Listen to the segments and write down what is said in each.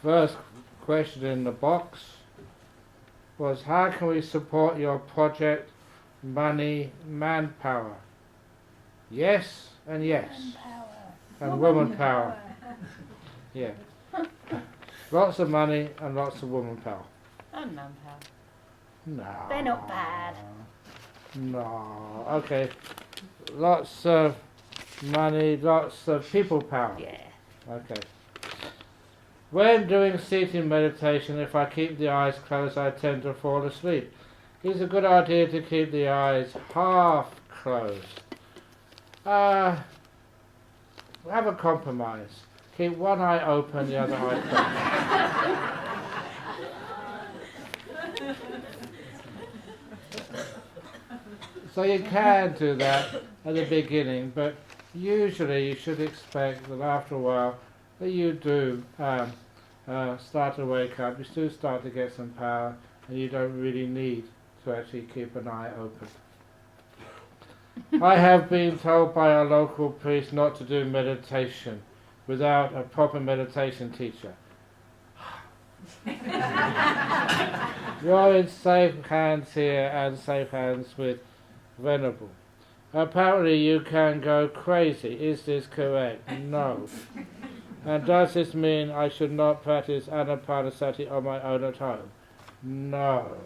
first question in the box was, how can we support your project, money, manpower? Yes and yes. Manpower. And woman power. Yeah. Lots of money and lots of woman power. And manpower. No. They're not bad. No. Okay. Lots of money, lots of people power. Yeah. Okay. When doing seated meditation, if I keep the eyes closed, I tend to fall asleep. It's a good idea to keep the eyes half closed. Have a compromise. Keep one eye open, the other eye closed. So you can do that at the beginning, but usually you should expect that after a while that you do start to wake up, you do start to get some power, and you don't really need to actually keep an eye open. I have been told by a local priest not to do meditation without a proper meditation teacher. You're in safe hands here, and safe hands with Venerable. Apparently you can go crazy. Is this correct? No. And does this mean I should not practice anapanasati on my own at home? No.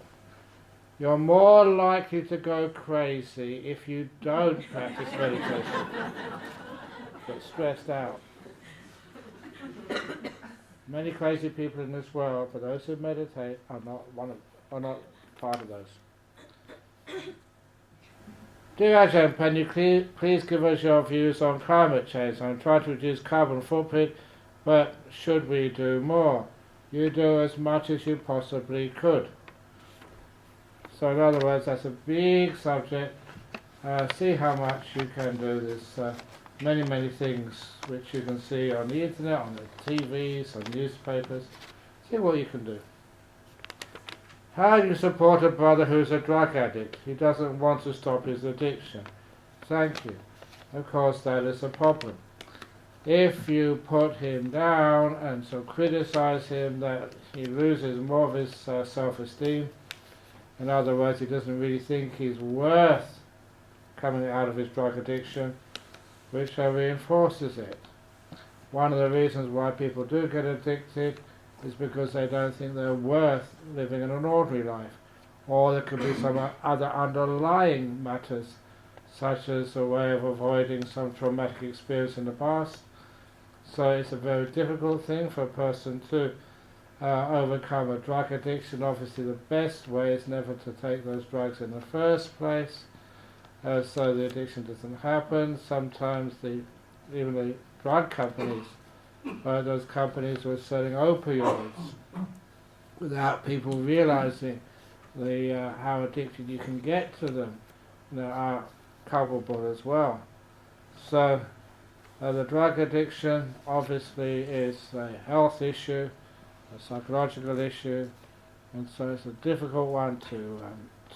You're more likely to go crazy if you don't practice meditation. Get stressed out. Many crazy people in this world, but those who meditate are not part of those. Dear Ajahn, can you please give us your views on climate change? I'm trying to reduce carbon footprint, but should we do more? You do as much as you possibly could. So in other words, that's a big subject. See how much you can do. There's many things which you can see on the internet, on the TVs, on newspapers. See what you can do. How do you support a brother who's a drug addict? He doesn't want to stop his addiction. Thank you. Of course, that is a problem. If you put him down and so criticize him, that he loses more of his self-esteem. In other words, he doesn't really think he's worth coming out of his drug addiction, which reinforces it. One of the reasons why people do get addicted is because they don't think they're worth living in an ordinary life. Or there could be some other underlying matters, such as a way of avoiding some traumatic experience in the past. So it's a very difficult thing for a person to overcome a drug addiction. Obviously the best way is never to take those drugs in the first place, so the addiction doesn't happen. Sometimes even the drug companies, those companies who are selling opioids without people realizing how addicted you can get to them, are culpable as well. So the drug addiction obviously is a health issue, a psychological issue, and so it's a difficult one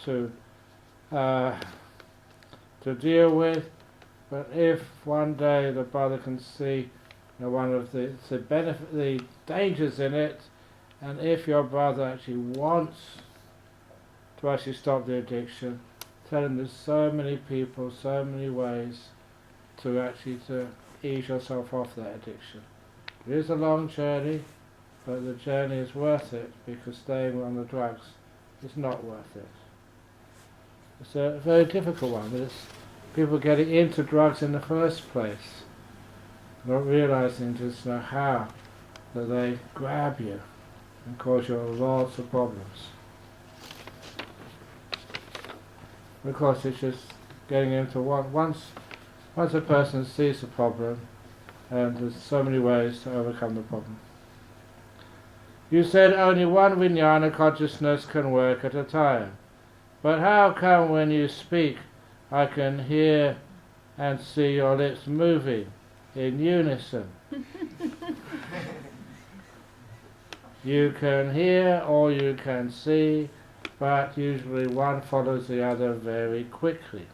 to deal with. But if one day the brother can see one of the dangers in it, and if your brother actually wants to actually stop the addiction, tell him there's so many people, so many ways to ease yourself off that addiction. It is a long journey, but the journey is worth it, because staying on the drugs is not worth it. It's a very difficult one, but it's people getting into drugs in the first place, not realizing just how that they grab you and cause you lots of problems. Of course, it's just getting into once a person sees the problem, and there's so many ways to overcome the problem. You said only one vijnana consciousness can work at a time, but how come when you speak I can hear and see your lips moving in unison? You can hear or you can see, but usually one follows the other very quickly.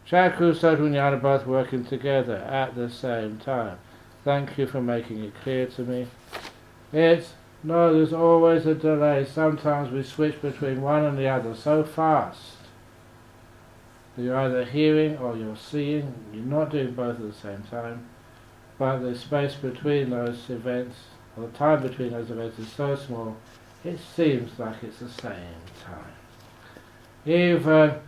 Chakku, Sotu, Jnana both working together at the same time. Thank you for making it clear to me. No, there's always a delay. Sometimes we switch between one and the other so fast. You're either hearing or you're seeing. You're not doing both at the same time. But the space between those events, or the time between those events is so small, it seems like it's the same time. Even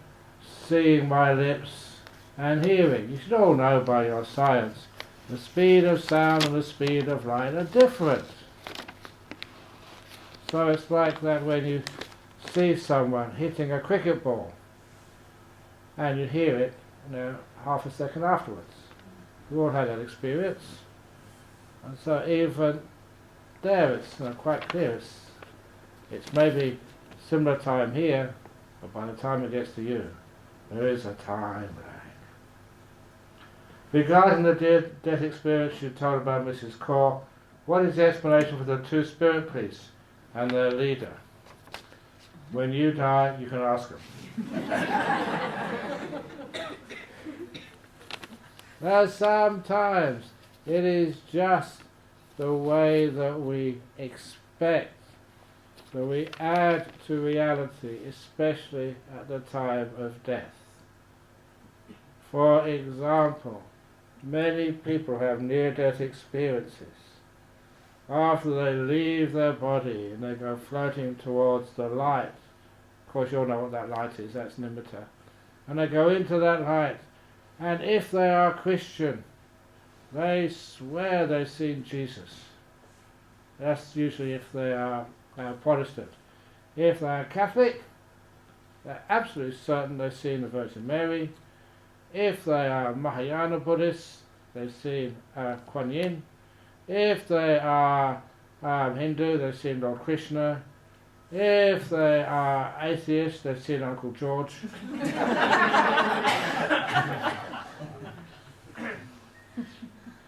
seeing my lips and hearing. You should all know by your science, the speed of sound and the speed of light are different. So it's like that when you see someone hitting a cricket ball and you hear it, half a second afterwards. We've all had that experience. And so even there it's quite clear. It's maybe similar time here, but by the time it gets to you, there is a time lag. Regarding the death experience you told about Mrs. Kaur, what is the explanation for the two spirit police and their leader? When you die, you can ask them. Now sometimes it is just the way that we expect, that we add to reality, especially at the time of death. For example, many people have near-death experiences. After they leave their body and they go floating towards the light, of course you all know what that light is, that's nimitta, and they go into that light, and if they are Christian, they swear they've seen Jesus. That's usually if they are Protestant. If they are Catholic, they're absolutely certain they've seen the Virgin Mary. If they are Mahayana Buddhists, they've seen Kuan Yin. If they are Hindu, they've seen Lord Krishna. If they are atheists, they've seen Uncle George.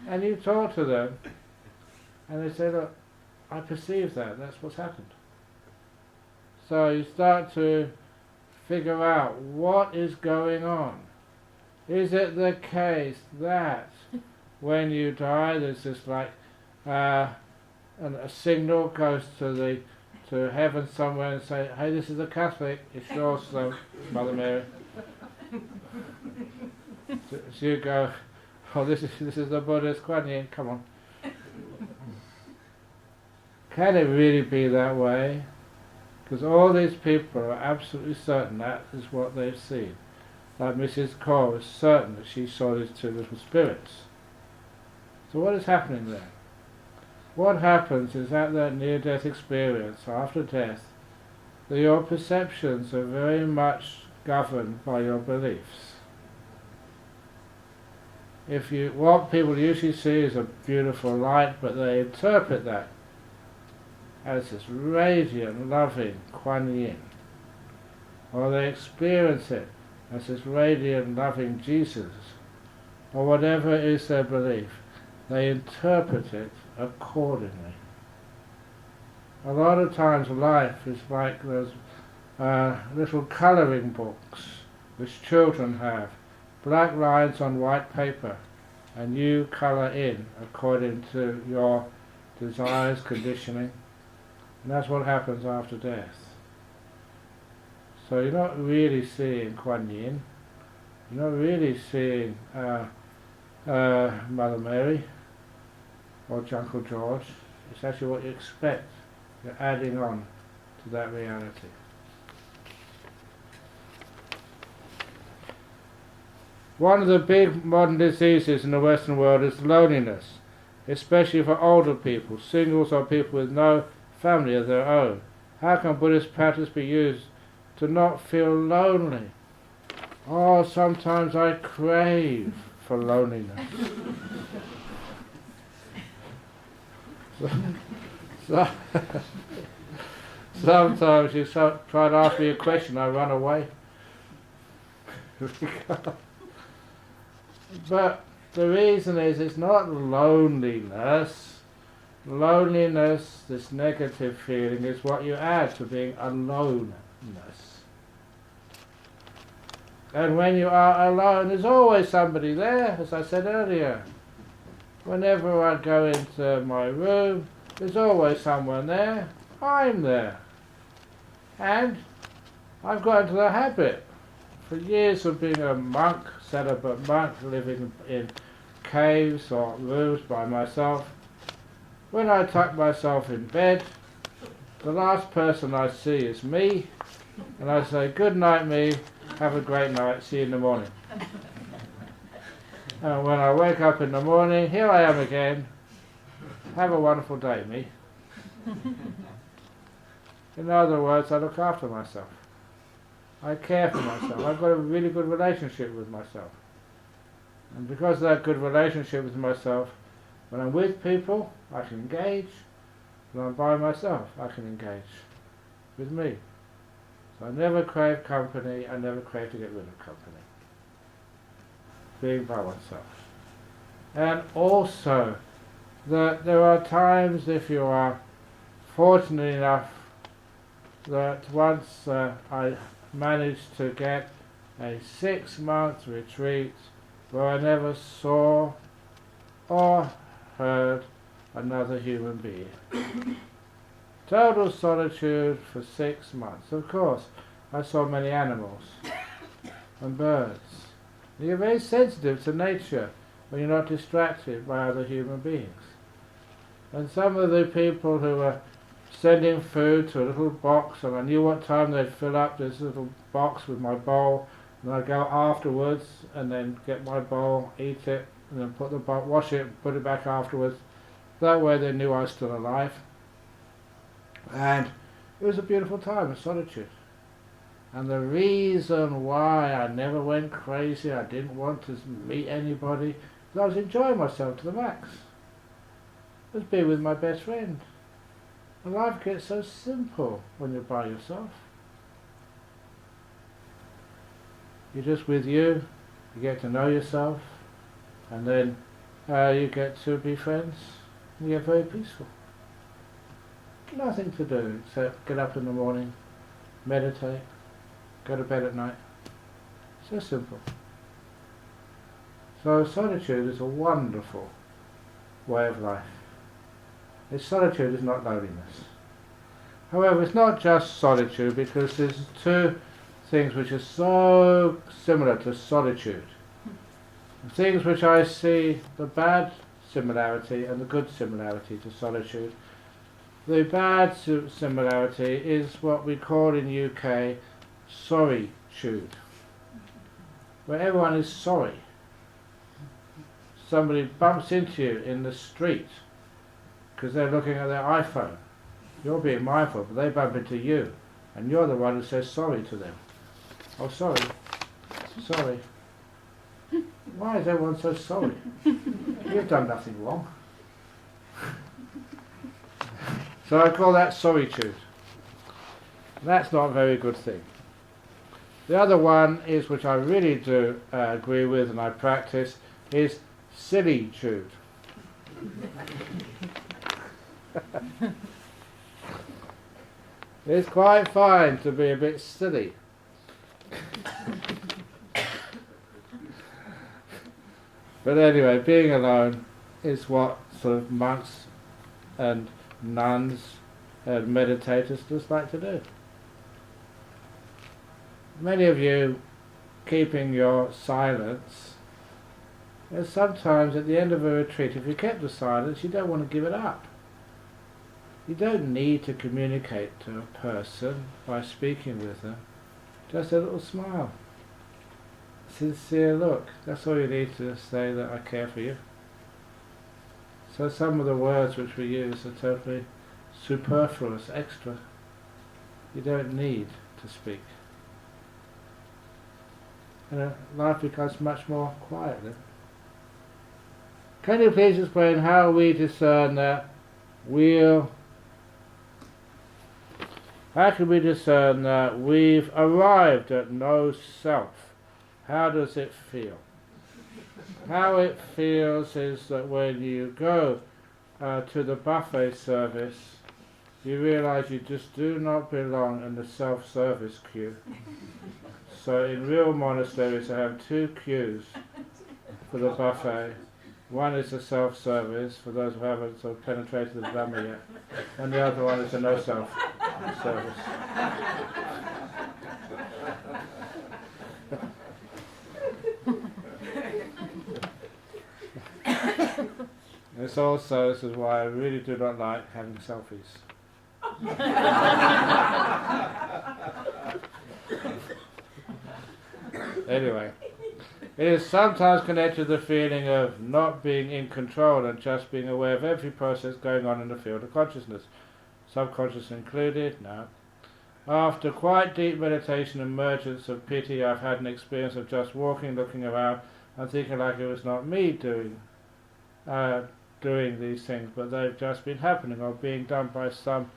And you talk to them, and they say, look, I perceive that, that's what's happened. So you start to figure out what is going on. Is it the case that when you die, there's this a signal goes to heaven somewhere and say, hey, this is a Catholic, it's yours, so Mother Mary. So you go, oh, this is the Buddhist Kuan Yin, come on. Can it really be that way? Because all these people are absolutely certain that is what they've seen. Like Mrs. Kaur was certain that she saw these two little spirits. So what is happening there? What happens is at that near-death experience, after death, that your perceptions are very much governed by your beliefs. What people usually see is a beautiful light, but they interpret that as this radiant, loving Kuan Yin. Or they experience it as this radiant, loving Jesus. Or whatever is their belief. They interpret it accordingly. A lot of times life is like those little colouring books which children have. Black lines on white paper, and you colour in according to your desires, conditioning. And that's what happens after death. So you're not really seeing Kuan Yin, you're not really seeing Mother Mary or Uncle George. It's actually what you expect. You're adding on to that reality. One of the big modern diseases in the Western world is loneliness, especially for older people, singles or people with no family of their own. How can Buddhist practice be used to not feel lonely? Oh, sometimes I crave for loneliness. Sometimes you try to ask me a question, I run away. But the reason is it's not loneliness. Loneliness, this negative feeling, is what you add to being aloneness. And when you are alone, there's always somebody there, as I said earlier. Whenever I go into my room, There's always someone there. I'm there. And I've got into the habit for years of being a monk, celibate monk, living in caves or rooms by myself. When I tuck myself in bed, the last person I see is me, and I say, "Good night, me, have a great night, see you in the morning." And when I wake up in the morning, here I am again, "Have a wonderful day, me." In other words, I look after myself. I care for myself. I've got a really good relationship with myself. And because of that good relationship with myself, when I'm with people, I can engage. When I'm by myself, I can engage with me. So I never crave company, I never crave to get rid of company. Being by oneself. And also, that there are times, if you are fortunate enough, that once I managed to get a 6-month retreat where I never saw or heard another human being. Total solitude for 6 months. Of course, I saw many animals and birds. You're very sensitive to nature when you're not distracted by other human beings. And some of the people who were sending food to a little box, and I knew what time they'd fill up this little box with my bowl, and I'd go afterwards and then get my bowl, eat it, and then put the bowl, wash it, put it back afterwards. That way they knew I was still alive. And it was a beautiful time of solitude. And the reason why I never went crazy, I didn't want to meet anybody, was I was enjoying myself to the max. I was being with my best friend. And life gets so simple when you're by yourself. You're just with you, you get to know yourself, and then you get to be friends, and you get very peaceful. Nothing to do except get up in the morning, meditate, go to bed at night. So simple. So solitude is a wonderful way of life. Solitude is not loneliness. However, it's not just solitude, because there's two things which are so similar to solitude. Things which I see the bad similarity and the good similarity to solitude. The bad similarity is what we call in UK sorry-tude, where everyone is sorry. Somebody bumps into you in the street because they're looking at their iPhone. You're being mindful, but they bump into you, and you're the one who says sorry to them. "Oh, sorry. Sorry." Why is everyone so sorry? You've done nothing wrong. So I call that sorry-tude. That's not a very good thing. The other one is, which I really do agree with and I practice, is silly-tude. It's quite fine to be a bit silly. But anyway, being alone is what sort of monks and nuns and meditators just like to do. Many of you keeping your silence, sometimes at the end of a retreat, if you kept the silence, you don't want to give it up. You don't need to communicate to a person by speaking with them. Just a little smile. Sincere look. That's all you need to say, that I care for you. So some of the words which we use are totally superfluous, extra. You don't need to speak. Life becomes much more quiet then. Can you please explain how we discern that how can we discern that we've arrived at no self? How does it feel? How it feels is that when you go to the buffet service, you realize you just do not belong in the self-service queue. So in real monasteries they have 2 queues for the buffet, One is the self-service, for those who haven't sort of penetrated the Brahma yet, and the other one is the no-self-service. This is why I really do not like having selfies. Anyway, it is sometimes connected to the feeling of not being in control and just being aware of every process going on in the field of consciousness, subconscious included. Now, after quite deep meditation and emergence of pity, I've had an experience of just walking, looking around, and thinking like it was not me doing these things, but they've just been happening or being done by some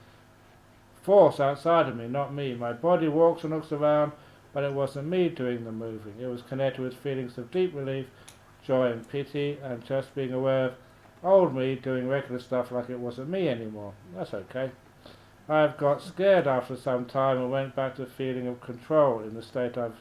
force outside of me, not me. My body walks and looks around, but it wasn't me doing the moving. It was connected with feelings of deep relief, joy and pity, and just being aware of old me doing regular stuff like it wasn't me anymore. That's okay. I've got scared after some time and went back to the feeling of control in the state I've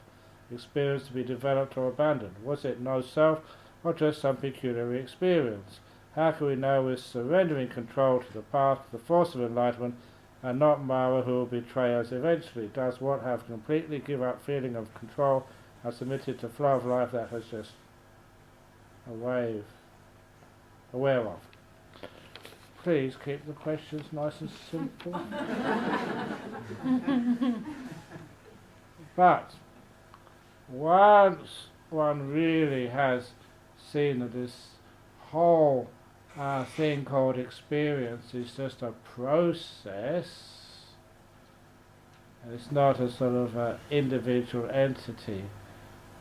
experienced to be developed or abandoned. Was it no self or just some peculiar experience? How can we know we're surrendering control to the path, the force of enlightenment, and not Mara who will betray us eventually? Does one have to completely give up feeling of control and submitted to flow of life that has just aware of? Please keep the questions nice and simple. But once one really has seen that this whole thing called experience is just a process, it's not a sort of individual entity,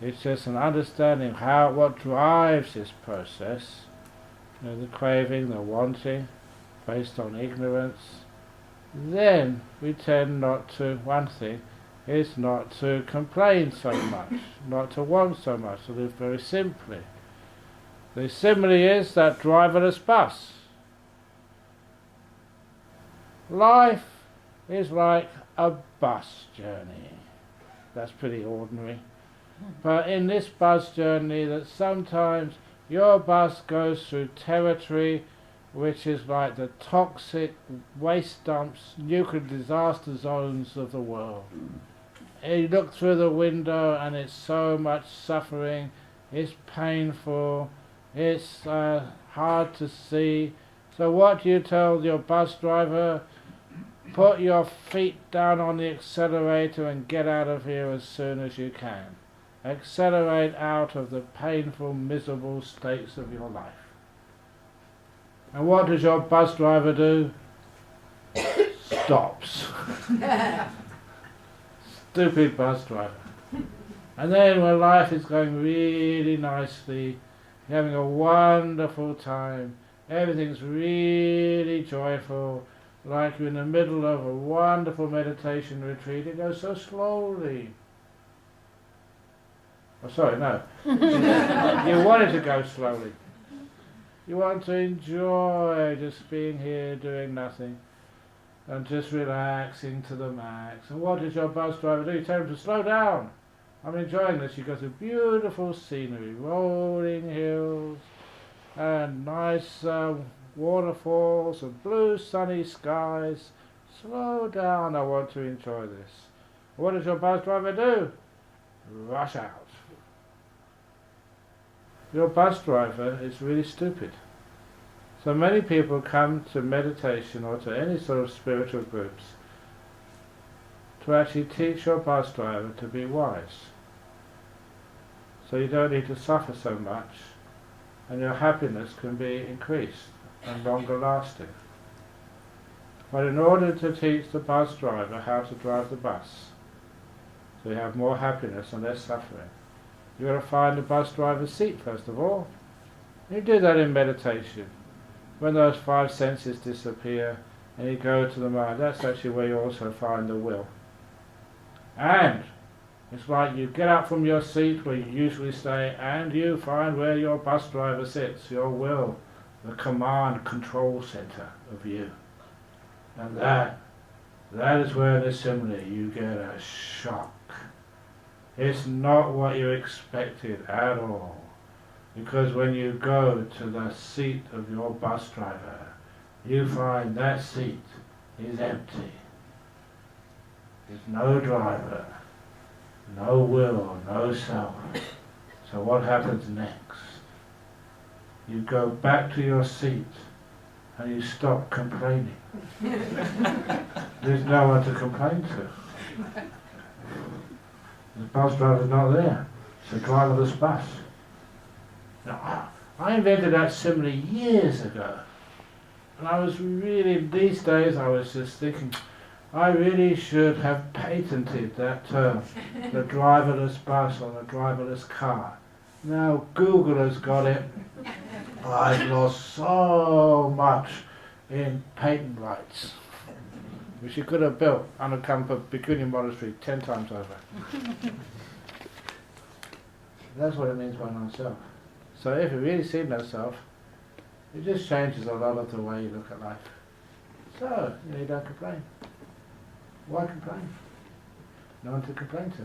it's just an understanding of what drives this process, the craving, the wanting, based on ignorance. Then we tend not to, one thing is not to complain so much, not to want so much, to live very simply. The simile is that driverless bus. Life is like a bus journey. That's pretty ordinary. But in this bus journey, that sometimes your bus goes through territory which is like the toxic waste dumps, nuclear disaster zones of the world. You look through the window and it's so much suffering, it's painful, it's hard to see. So what do you tell your bus driver? Put your feet down on the accelerator and get out of here as soon as you can. Accelerate out of the painful, miserable states of your life. And what does your bus driver do? Stops. Stupid bus driver. And then when life is going really nicely, you're having a wonderful time, everything's really joyful, like you're in the middle of a wonderful meditation retreat, it goes so slowly. Oh, sorry, no. You want it to go slowly. You want to enjoy just being here doing nothing and just relaxing to the max. And what does your bus driver do? You tell him to slow down. I'm enjoying this. You go through beautiful scenery, rolling hills and nice waterfalls and blue sunny skies. Slow down, I want to enjoy this. What does your bus driver do? Rush out. Your bus driver is really stupid. So many people come to meditation or to any sort of spiritual groups to actually teach your bus driver to be wise. So you don't need to suffer so much and your happiness can be increased and longer lasting. But in order to teach the bus driver how to drive the bus, so you have more happiness and less suffering, you've got to find the bus driver's seat first of all. You do that in meditation. When those five senses disappear and you go to the mind, that's actually where you also find the will. And it's like you get up from your seat where you usually stay and you find where your bus driver sits, your will, the command control center of you. And that is where in the simile you get a shock. It's not what you expected at all. Because when you go to the seat of your bus driver, you find that seat is empty. There's no driver, no will, no self. So what happens next? You go back to your seat and you stop complaining. There's no one to complain to. The bus driver's not there. It's a driverless bus. Now, I invented that simile years ago. And I was really, these days I was just thinking, I really should have patented that term, the driverless bus or the driverless car. Now Google has got it. I've lost so much in patent rights, which you could have built on a camp beginning monastery 10 times over. That's what it means by non-self. So if you really see no self, it just changes a lot of the way you look at life. So, you don't complain. Why complain? No one to complain to.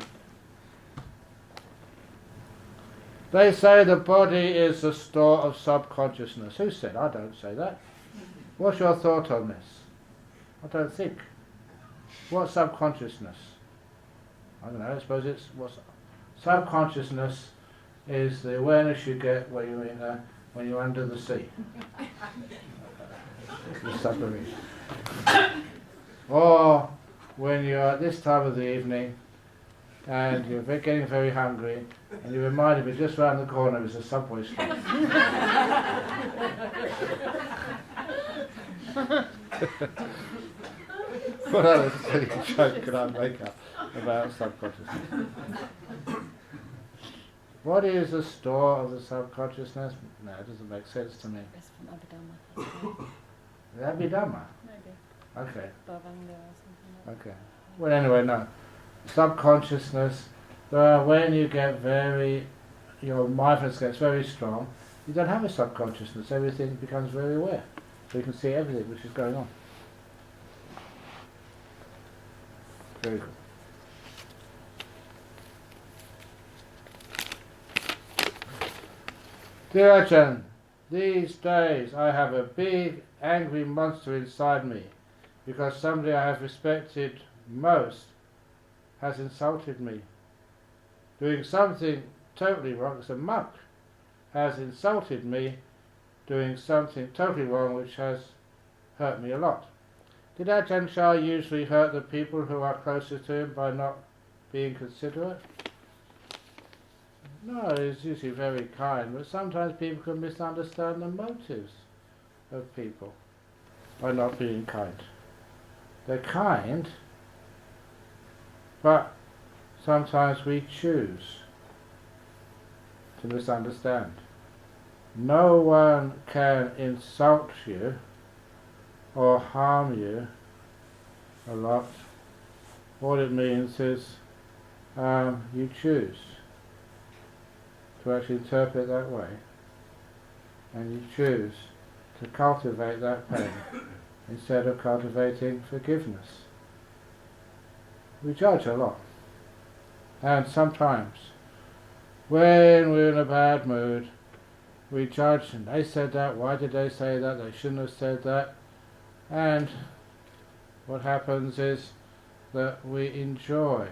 They say the body is the store of subconsciousness. Who said? I don't say that. What's your thought on this? I don't think. What's subconsciousness? I don't know, I suppose it's what's subconsciousness is the awareness you get when you're under the sea. The submarine. Or when you're at this time of the evening and you're getting very hungry and you're reminded me just round the corner is a subway station. What other silly joke could I make up about subconsciousness? What is the store of the subconsciousness? No, it doesn't make sense to me. It's from Abhidhamma. Abhidhamma? Maybe. Okay. Bhavanga or something like that. Okay. Well, anyway, no. Subconsciousness, when you get your mindfulness gets very strong, you don't have a subconsciousness. Everything becomes very aware. So you can see everything which is going on. Very good. Dear Ajahn, these days I have a big angry monster inside me because somebody I have respected most has insulted me. Doing something totally wrong, as a monk has insulted me, doing something totally wrong which has hurt me a lot. Did Ajahn Chah usually hurt the people who are closest to him by not being considerate? No, he's usually very kind, but sometimes people can misunderstand the motives of people by not being kind. They're kind, but sometimes we choose to misunderstand. No one can insult you or harm you a lot. All it means is you choose to actually interpret that way, and you choose to cultivate that pain instead of cultivating forgiveness. We judge a lot, and sometimes when we're in a bad mood we judge, and they said that, why did they say that, they shouldn't have said that, and what happens is that we enjoy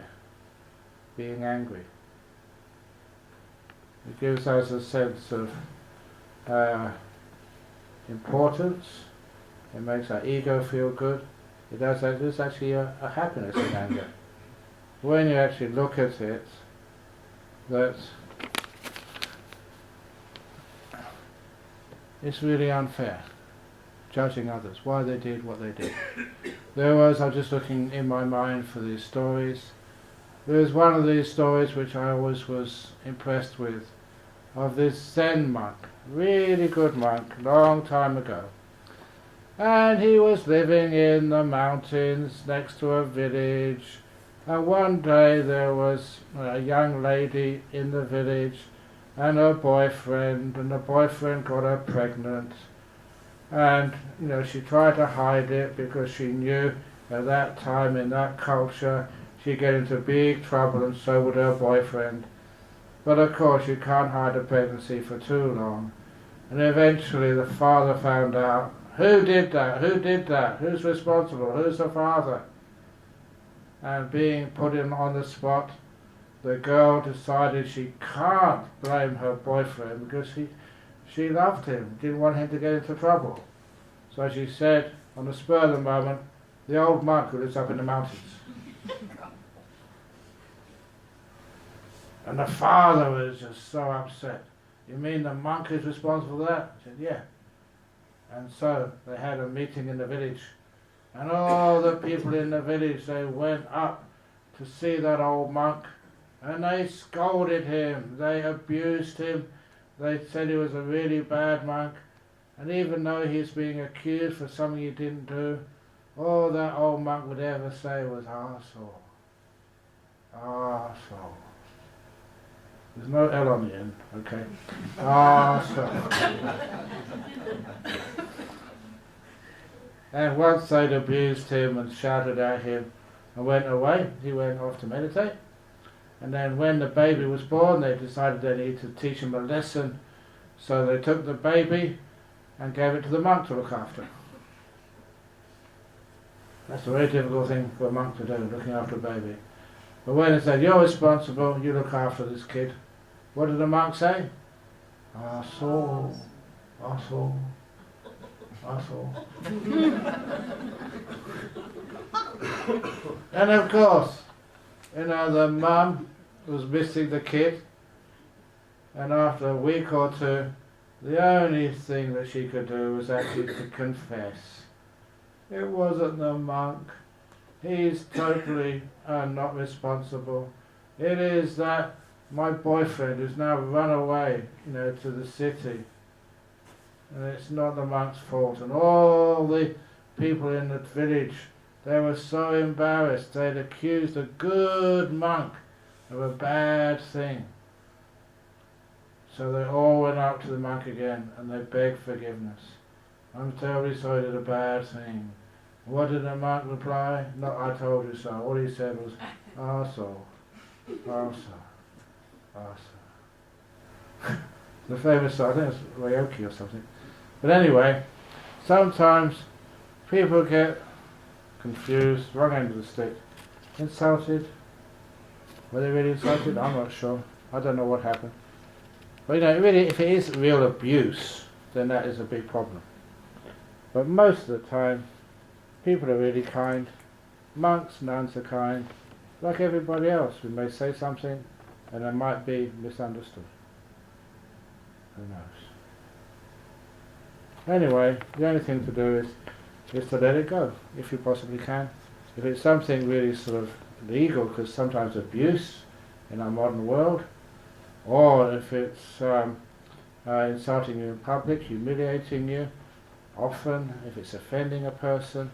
being angry. It gives us a sense of importance. It makes our ego feel good. There's actually a happiness in anger. When you actually look at it, that it's really unfair, judging others, why they did what they did. I was just looking in my mind for these stories. There's one of these stories which I always was impressed with, of this Zen monk, really good monk, long time ago. And he was living in the mountains next to a village, and one day there was a young lady in the village and her boyfriend, and the boyfriend got her pregnant. And she tried to hide it because she knew at that time in that culture she'd get into big trouble, and so would her boyfriend. But of course you can't hide a pregnancy for too long. And eventually the father found out, who did that? Who did that? Who's responsible? Who's the father? And being put in on the spot, the girl decided she can't blame her boyfriend because she loved him, didn't want him to get into trouble. So she said, on the spur of the moment, the old monk who lives up in the mountains. And the father was just so upset. You mean the monk is responsible for that? I said, yeah. And so they had a meeting in the village. And all the people in the village, they went up to see that old monk. And they scolded him. They abused him. They said he was a really bad monk. And even though he's being accused for something he didn't do, all that old monk would ever say was, arsehole. Arsehole. There's no L on the end, okay? Arsehole. And once they'd abused him and shouted at him and went away, he went off to meditate. And then when the baby was born, they decided they needed to teach him a lesson. So they took the baby and gave it to the monk to look after. That's a very difficult thing for a monk to do, looking after a baby. But when they said, you're responsible, you look after this kid, what did the monk say? Arsehole, arsehole, arsehole. And of course, the mum was missing the kid, and after a week or two, the only thing that she could do was actually to confess. It wasn't the monk. He's totally not responsible. It is that my boyfriend who's now run away, to the city. And it's not the monk's fault. And all the people in the village, they were so embarrassed. They'd accused a good monk of a bad thing. So they all went up to the monk again and they begged forgiveness. I'm terribly sorry I did a bad thing. What did the monk reply? No, I told you so. All he said was, arsehole, arsehole, arsehole. The famous song, I think it's Roehampton or something. But anyway, sometimes people get confused, wrong end of the stick, insulted. Were they really insulted? I'm not sure. I don't know what happened. But really, if it is real abuse, then that is a big problem. But most of the time, people are really kind. Monks, nuns are kind. Like everybody else, we may say something and it might be misunderstood. Who knows? Anyway, the only thing to do is to let it go, if you possibly can. If it's something really sort of legal, because sometimes abuse in our modern world, or if it's insulting you in public, humiliating you, often if it's offending a person,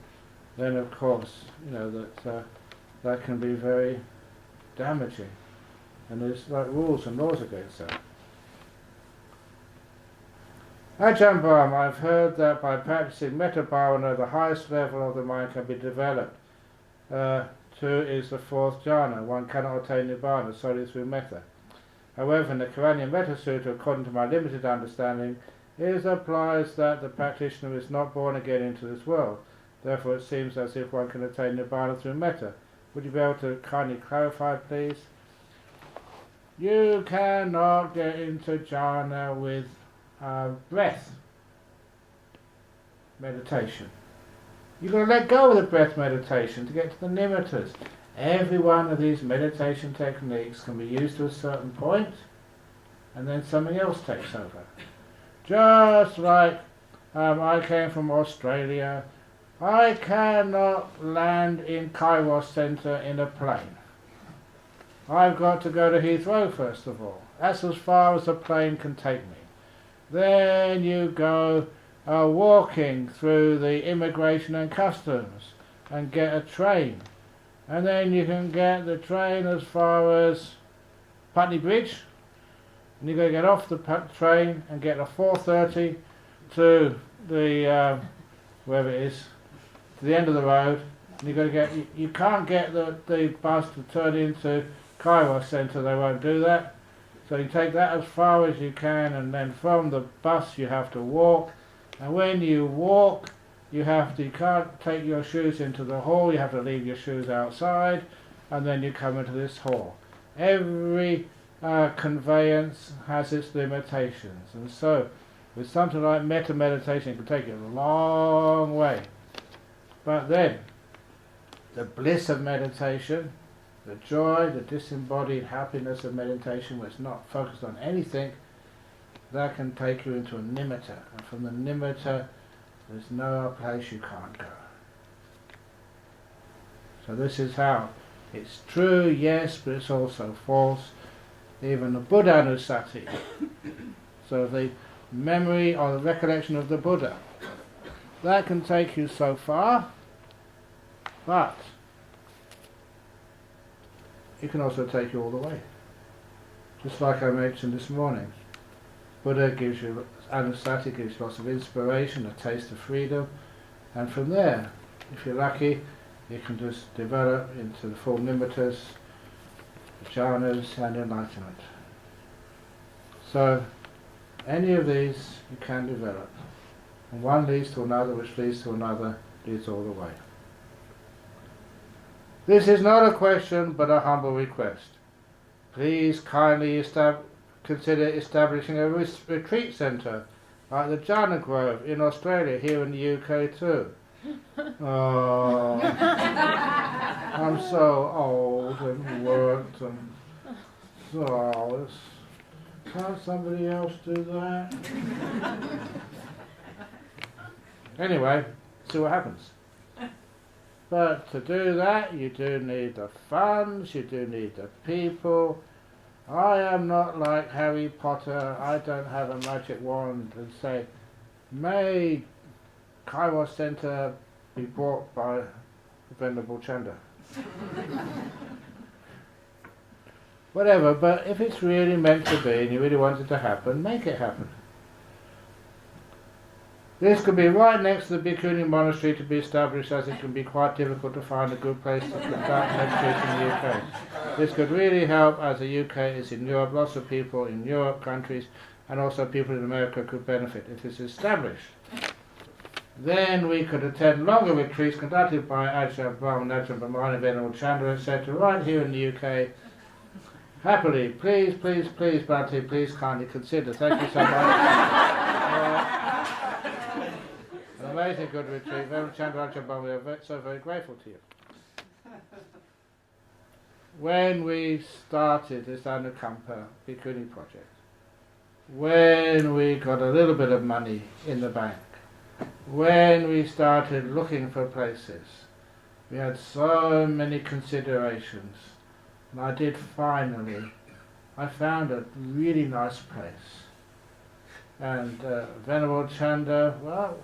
then of course, that can be very damaging. And there's rules and laws against that. Ajahn Brahm, I've heard that by practicing metta bhavana, the highest level of the mind can be developed. Two is the fourth jhana. One cannot attain nirvana solely through metta. However, in the Karanya Metta Sutta, according to my limited understanding, it applies that the practitioner is not born again into this world. Therefore, it seems as if one can attain nirvana through metta. Would you be able to kindly clarify, please? You cannot get into jhana with breath meditation. You've got to let go of the breath meditation to get to the nimittas. Every one of these meditation techniques can be used to a certain point, and then something else takes over. Just like I came from Australia, I cannot land in Kairos Centre in a plane. I've got to go to Heathrow first of all. That's as far as a plane can take me. Then you go walking through the immigration and customs and get a train. And then you can get the train as far as Putney Bridge. And you've got to get off the train and get a 4:30 to the, wherever it is, to the end of the road. And you've got to you can't get the bus to turn into Kairos Centre, they won't do that. So you take that as far as you can, and then from the bus you have to walk. And when you walk, you can't take your shoes into the hall, you have to leave your shoes outside, and then you come into this hall. Every conveyance has its limitations, and so with something like metta meditation, it can take you a long way. But then, the bliss of meditation, the joy, the disembodied happiness of meditation, where it's not focused on anything, that can take you into a nimitta. And from the nimitta, there's no place you can't go. So this is how it's true, yes, but it's also false. Even the Buddha Anusati, so the memory or the recollection of the Buddha, that can take you so far, but it can also take you all the way. Just like I mentioned this morning, Buddha gives you, Anusati gives you lots of inspiration, a taste of freedom, and from there, if you're lucky, you can just develop into the full nimittas, jhanas and enlightenment. So, any of these you can develop. And one leads to another, which leads to another, leads all the way. This is not a question, but a humble request. Please kindly consider establishing a retreat centre, like the Jhana Grove in Australia, here in the UK too. Oh, I'm so old and worked and so can't somebody else do that? Anyway, see what happens. But to do that, you do need the funds, you do need the people. I am not like Harry Potter. I don't have a magic wand and say, may Kairos Centre be bought by the Venerable Chanda. Whatever, but if it's really meant to be and you really want it to happen, make it happen. This could be right next to the Bhikkhuni monastery to be established, as it can be quite difficult to find a good place to conduct meditation in the UK. This could really help, as the UK is in Europe. Lots of people in Europe countries and also people in America could benefit if it's established. Then we could attend longer retreats conducted by Ajahn, Brahm, Ajahn, Brahmana, Venerable Chanda, etc. right here in the UK. Happily, please, please, please, Bhante, please kindly consider. Thank you so much. An amazing good retreat. Venerable Chanda, Ajahn, Brahm, we are so very grateful to you. When we started this Anukampa Bhikkhuni project, when we got a little bit of money in the bank, when we started looking for places, we had so many considerations, and I found a really nice place. And Venerable Chanda, well,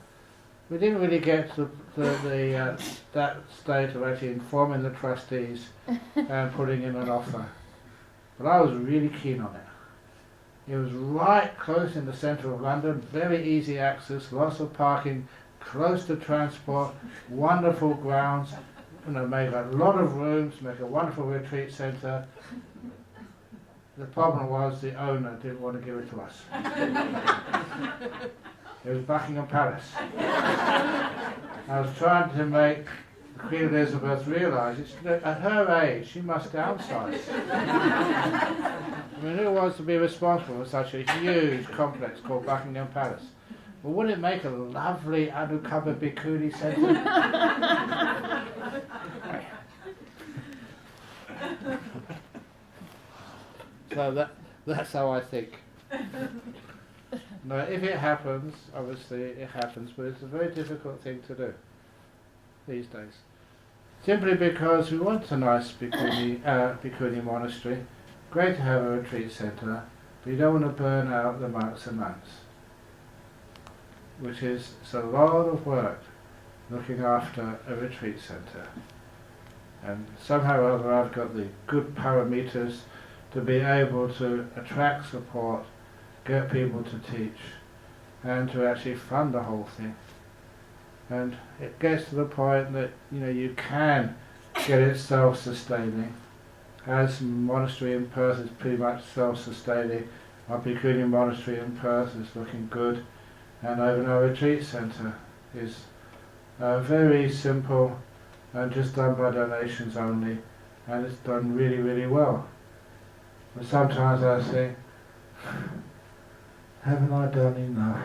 we didn't really get to that state of actually informing the trustees and putting in an offer. But I was really keen on it. It was right close in the centre of London, very easy access, lots of parking, close to transport, wonderful grounds, make a lot of rooms, make a wonderful retreat centre. The problem was the owner didn't want to give it to us. It was Buckingham Palace. I was trying to make Queen Elizabeth realise at her age she must downsize. I mean, who wants to be responsible for such a huge complex called Buckingham Palace? Well, wouldn't it make a lovely undercover Bhikkhuni centre? So that's how I think. No, if it happens, obviously it happens, but it's a very difficult thing to do these days. Simply because we want a nice Bhikkhuni monastery, great to have a retreat centre, but you don't want to burn out the monks and nuns, which is it's a lot of work looking after a retreat centre. And somehow or other I've got the good parameters to be able to attract support, get people to teach, and to actually fund the whole thing. And it gets to the point that you can get it self-sustaining, as monastery in Perth is pretty much self-sustaining, our Bhikkhuni monastery in Perth is looking good, and over our retreat centre is very simple and just done by donations only, and it's done really, really well. But sometimes I think, haven't I done enough?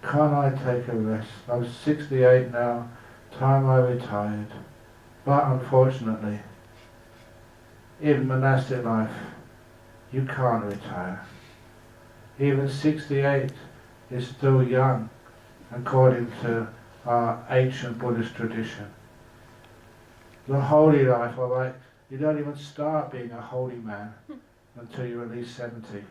Can't I take a rest? I'm 68 now, time I retired. But unfortunately, in monastic life, you can't retire. Even 68 is still young, according to our ancient Buddhist tradition. The holy life, alright, you don't even start being a holy man until you're at least 70.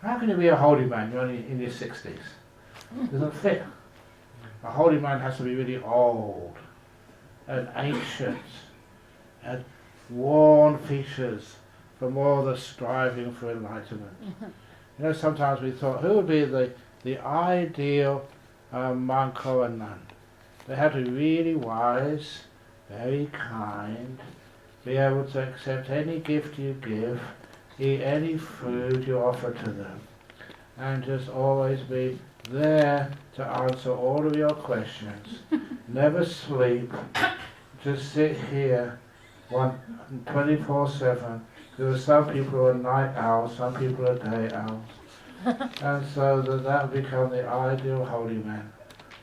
How can you be a holy man? You're only in your 60s. It doesn't fit. A holy man has to be really old and ancient and worn features from all the striving for enlightenment. You know, sometimes we thought, who would be the ideal monk or a nun? They had to be really wise, very kind, be able to accept any gift you give, eat any food you offer to them, and just always be there to answer all of your questions. Never sleep, just sit here 24/7. There are some people who are night owls, some people are day owls. And so that will become the ideal holy man.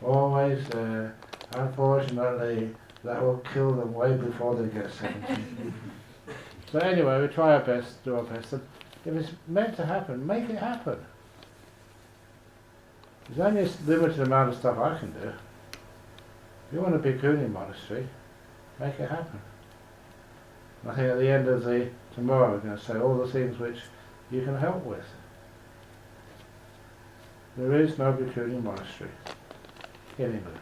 Always there. Unfortunately, that will kill them way before they get 70. So anyway, we try our best, do our best. And if it's meant to happen, make it happen. There's only a limited amount of stuff I can do. If you want a Bhikkhuni monastery, make it happen. I think at the end of tomorrow we're going to say all the things which you can help with. There is no Bhikkhuni monastery in England.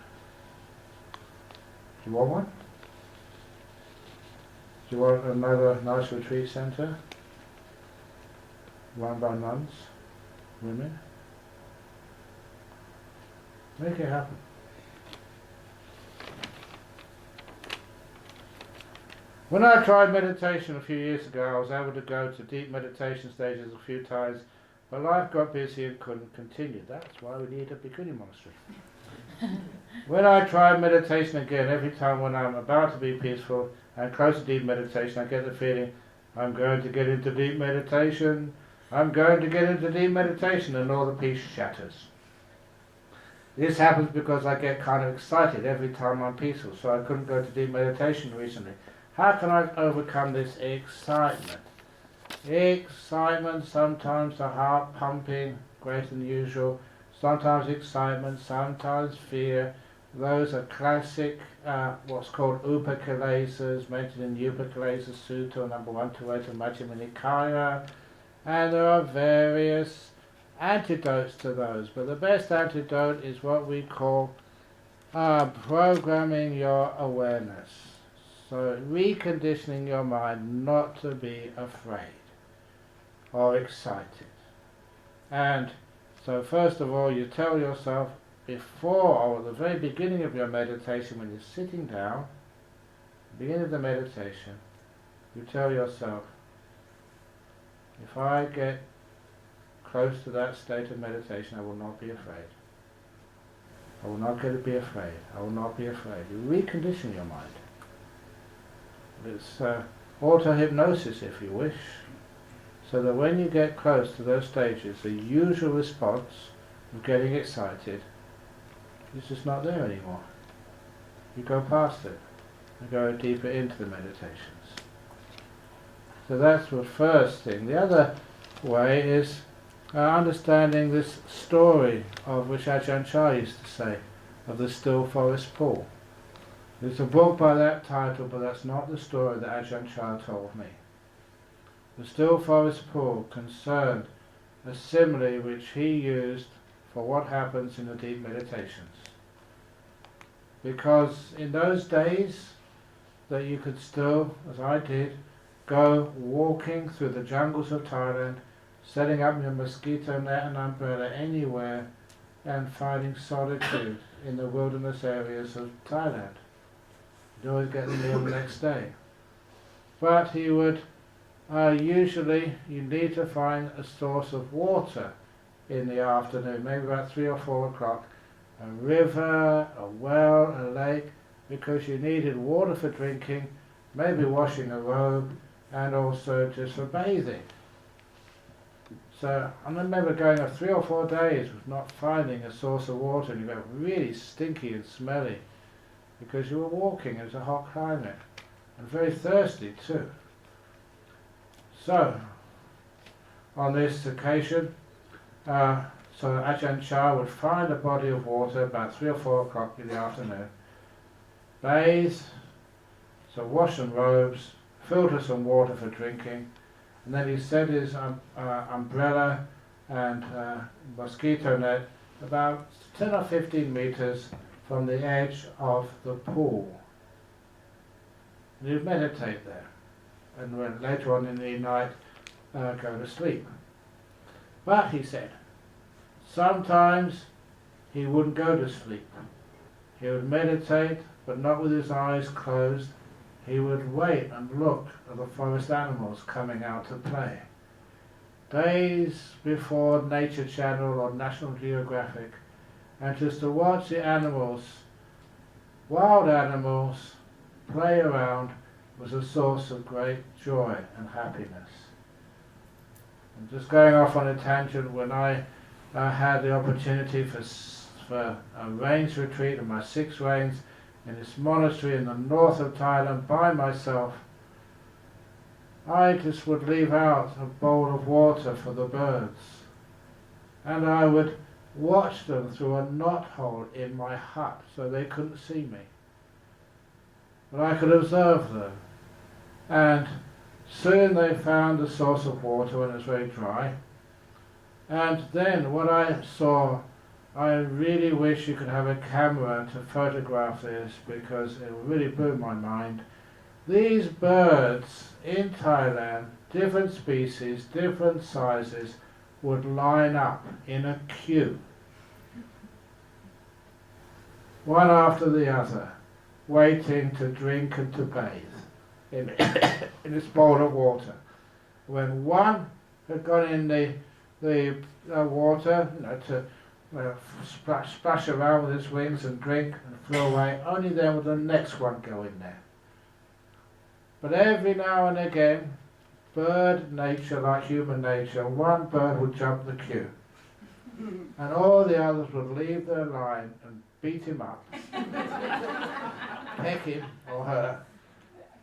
Do you want one? Do you want another nice retreat centre? Run by nuns, women? Make it happen. When I tried meditation a few years ago, I was able to go to deep meditation stages a few times, but life got busy and couldn't continue. That's why we need a Bhikkhuni monastery. When I try meditation again, every time when I'm about to be peaceful and close to deep meditation, I get the feeling, I'm going to get into deep meditation, I'm going to get into deep meditation, and all the peace shatters. This happens because I get kind of excited every time I'm peaceful, so I couldn't go to deep meditation recently. How can I overcome this excitement? Excitement, sometimes the heart pumping greater than usual, sometimes excitement, sometimes fear. Those are classic, what's called upakilesas, mentioned in Upakilesa Sutta, number 128 of Majjhima Nikaya. And there are various antidotes to those, but the best antidote is what we call programming your awareness. So reconditioning your mind not to be afraid or excited. And so first of all, you tell yourself before or at the very beginning of your meditation, when you're sitting down, beginning of the meditation, you tell yourself, if I get close to that state of meditation, I will not be afraid. I will not get to be afraid. I will not be afraid. You recondition your mind. It's auto-hypnosis, if you wish, so that when you get close to those stages, the usual response of getting excited is just not there anymore. You go past it and go deeper into the meditations. So that's the first thing. The other way is understanding this story of which Ajahn used to say, of the still forest pool. There's a book by that title, but that's not the story that Ajahn told me. The still forest pool concerned a simile which he used for what happens in the deep meditations. Because in those days that you could still, as I did, go walking through the jungles of Thailand, setting up your mosquito net and umbrella anywhere, and finding solitude in the wilderness areas of Thailand. He'd always get the meal the next day. But he would, usually you need to find a source of water in the afternoon, maybe about 3 or 4 o'clock. A river, a well, a lake, because you needed water for drinking, maybe washing a robe, and also just for bathing. So I remember going 3 or 4 days with not finding a source of water, and you got really stinky and smelly because you were walking. It was a hot climate and very thirsty too. So on this occasion, so Ajahn Chah would find a body of water about 3 or 4 o'clock in the afternoon, bathe, so wash some robes, filter some water for drinking, and then he set his umbrella and mosquito net about 10 or 15 meters from the edge of the pool. And he'd meditate there, and when later on in the night go to sleep. But he said, sometimes he wouldn't go to sleep. He would meditate, but not with his eyes closed. He would wait and look at the forest animals coming out to play. Days before Nature Channel or National Geographic, and just to watch the animals, wild animals, play around was a source of great joy and happiness. And just going off on a tangent, when I had the opportunity for a rains retreat in my 6 rains in this monastery in the north of Thailand by myself, I just would leave out a bowl of water for the birds, and I would watch them through a knothole in my hut so they couldn't see me. But I could observe them, and soon they found a source of water when it was very dry. And then what I saw, I really wish you could have a camera to photograph this, because it really blew my mind. These birds in Thailand, different species, different sizes, would line up in a queue, one after the other, waiting to drink and to bathe in this bowl of water. When one had gone in the water, to splash around with its wings and drink and flew away, only then would the next one go in there. But every now and again, bird nature, like human nature, one bird would jump the queue, and all the others would leave their line and beat him up, peck him or her,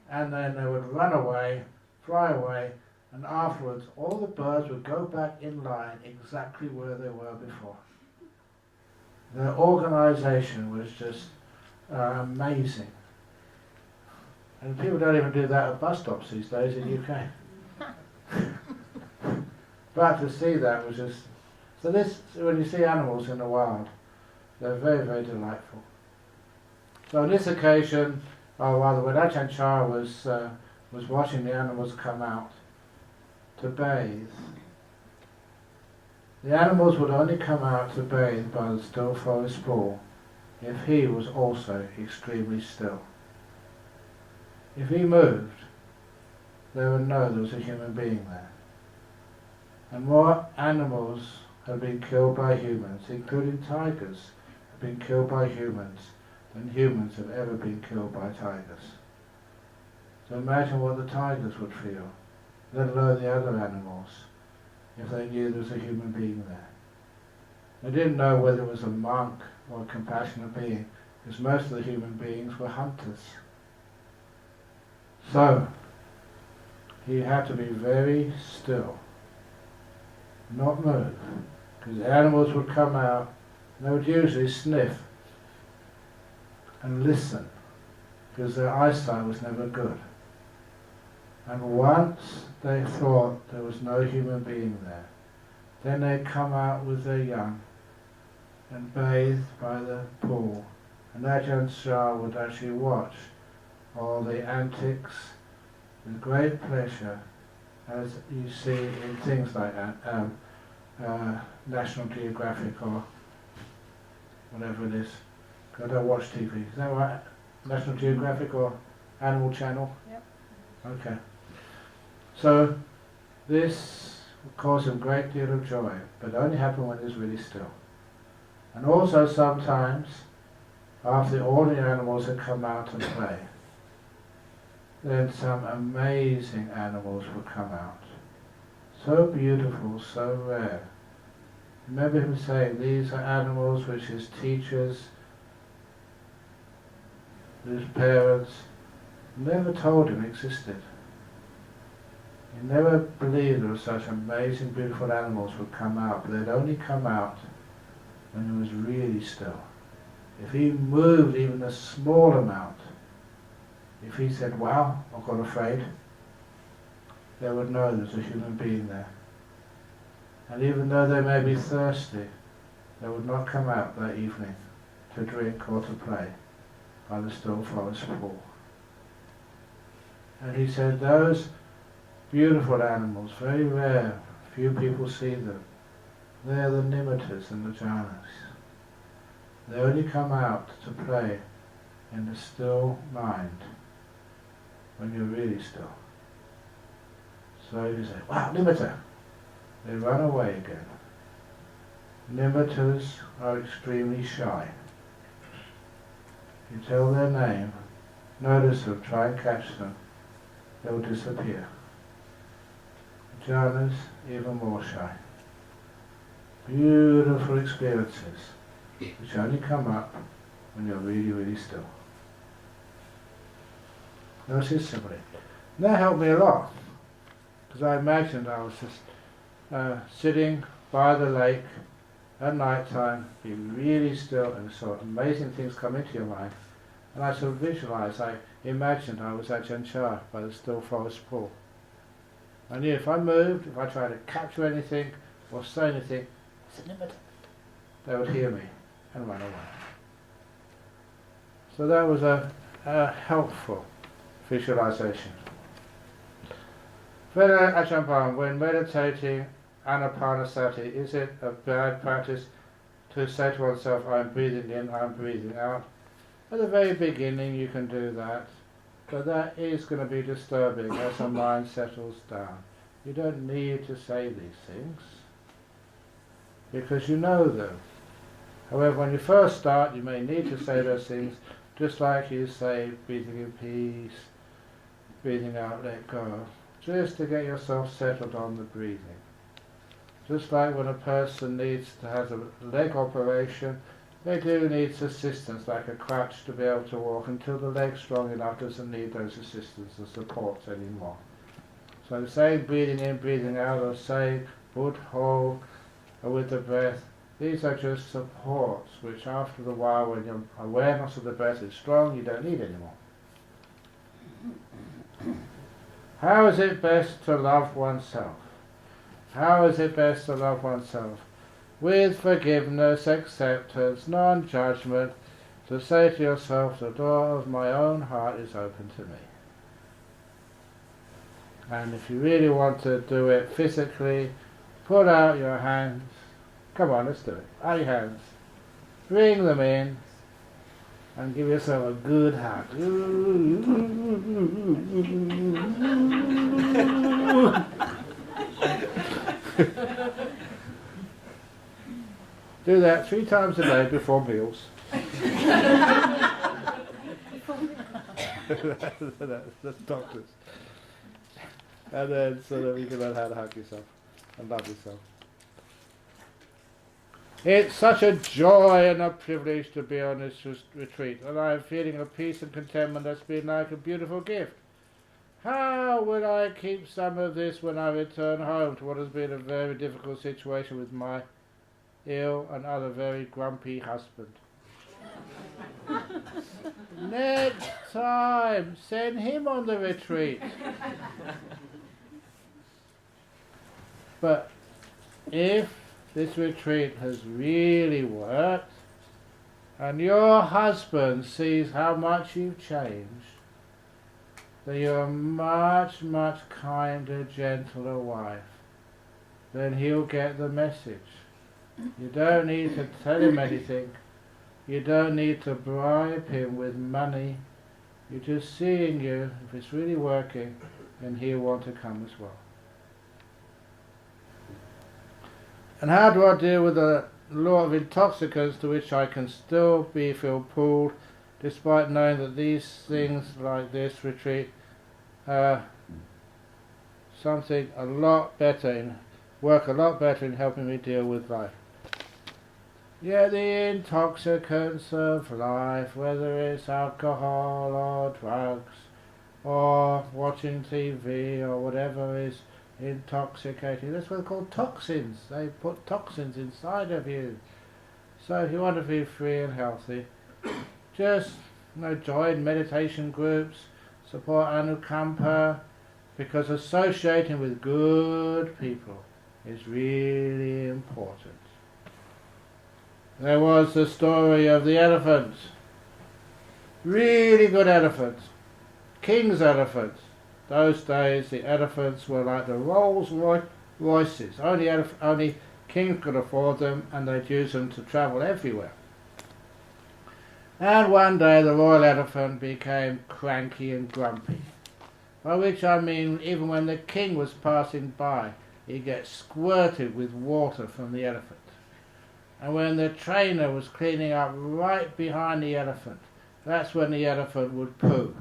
and then they would run away, fly away, and afterwards all the birds would go back in line exactly where they were before. Their organisation was just amazing. And people don't even do that at bus stops these days in the UK. But to see that was just... So this, when you see animals in the wild, they're very, very delightful. So on this occasion, or rather when Ajahn Chah was watching the animals come out to bathe, the animals would only come out to bathe by the still forest pool if he was also extremely still. If he moved, they would know there was a human being there. And more animals have been killed by humans, including tigers, have been killed by humans than humans have ever been killed by tigers. So imagine what the tigers would feel, let alone the other animals, if they knew there was a human being there. They didn't know whether it was a monk or a compassionate being, because most of the human beings were hunters. So, he had to be very still, not move, because the animals would come out, and they would usually sniff and listen, because their eyesight was never good. And once they thought there was no human being there, then they'd come out with their young and bathe by the pool, and Ajahn Chah would actually watch all the antics with great pleasure, as you see in things like National Geographic or whatever it is. I don't watch TV. Is that right? National Geographic or Animal Channel? Yep. Okay. So this will cause him a great deal of joy, but only happen when he's really still. And also sometimes, after all the animals have come out and play, then some amazing animals will come out. So beautiful, so rare. Remember him saying these are animals which his teachers, his parents, never told him existed. He never believed there were such amazing, beautiful animals would come out, but they'd only come out when he was really still. If he moved even a small amount, if he said, wow, I got afraid, they would know there's a human being there. And even though they may be thirsty, they would not come out that evening to drink or to play by the still forest pool. And he said those beautiful animals, very rare, few people see them, they're the nimittas and the jhanas. They only come out to play in the still mind when you're really still. So you say, wow, nimitta, they run away again. Nimittas are extremely shy. You tell their name, notice them, try and catch them, they'll disappear. Jhanas, even more shy. Beautiful experiences, which only come up when you're really, really still. Notice his simile. And that helped me a lot, because I imagined I was just sitting by the lake at night time, be really still, and saw amazing things come into your mind. And I sort of visualized, I imagined I was at Ajahn by the still forest pool. I knew if I moved, if I tried to capture anything or say anything, they would hear me and run away. So that was a helpful visualization. Further, Ajahn Brahm, when meditating anapanasati, is it a bad practice to say to oneself, I'm breathing in, I'm breathing out? At the very beginning you can do that, but that is going to be disturbing as the mind settles down. You don't need to say these things, because you know them. However, when you first start, you may need to say those things, just like you say, breathing in peace, breathing out, let go, just to get yourself settled on the breathing. Just like when a person needs to have a leg operation, they do need assistance, like a crutch, to be able to walk until the leg's strong enough, doesn't need those assistance and supports anymore. So saying breathing in, breathing out, or saying Buddho, or with the breath, these are just supports, which after a while, when your awareness of the breath is strong, you don't need anymore. How is it best to love oneself? How is it best to love oneself? With forgiveness, acceptance, non-judgment, to say to yourself, the door of my own heart is open to me. And if you really want to do it physically, put out your hands. Come on, let's do it. Out your hands. Bring them in and give yourself a good hug. Do that 3 times a day before meals. That's doctors. And then so that we can learn how to hug yourself and love yourself. It's such a joy and a privilege to be on this retreat, and I'm feeling a peace and contentment that's been like a beautiful gift. How will I keep some of this when I return home to what has been a very difficult situation with my ill and other very grumpy husband? Next time, send him on the retreat. But if this retreat has really worked, and your husband sees how much you've changed, that you're a much, much kinder, gentler wife, then he'll get the message. You don't need to tell him anything. You don't need to bribe him with money You're just seeing you, if it's really working, then he'll want to come as well. And how do I deal with the law of intoxicants to which I can still feel pulled, despite knowing that these things like this retreat something a lot better work a lot better in helping me deal with life. Yeah, the intoxicants of life, whether it's alcohol or drugs or watching TV or whatever is intoxicating, that's what they're called toxins. They put toxins inside of you. So if you want to be free and healthy, just join meditation groups, support anukampa, because associating with good people is really important. There was the story of the elephants. Really good elephants. King's elephants. Those days the elephants were like the Rolls Royces. Only kings could afford them, and they'd use them to travel everywhere. And one day the royal elephant became cranky and grumpy. By which I mean, even when the king was passing by, he'd get squirted with water from the elephant. And when the trainer was cleaning up right behind the elephant, that's when the elephant would poo.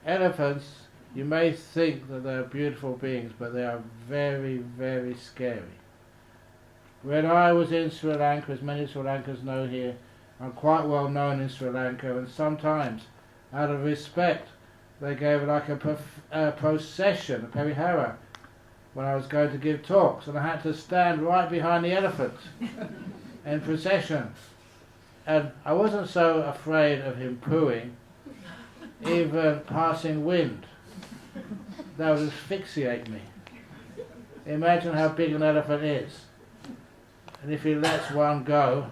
Elephants, you may think that they're beautiful beings, but they are very, very scary. When I was in Sri Lanka, as many Sri Lankans know here, I'm quite well known in Sri Lanka, and sometimes, out of respect, they gave like a procession, a perihara, when I was going to give talks, and I had to stand right behind the elephant in procession. And I wasn't so afraid of him pooing, even passing wind. That would asphyxiate me. Imagine how big an elephant is. And if he lets one go,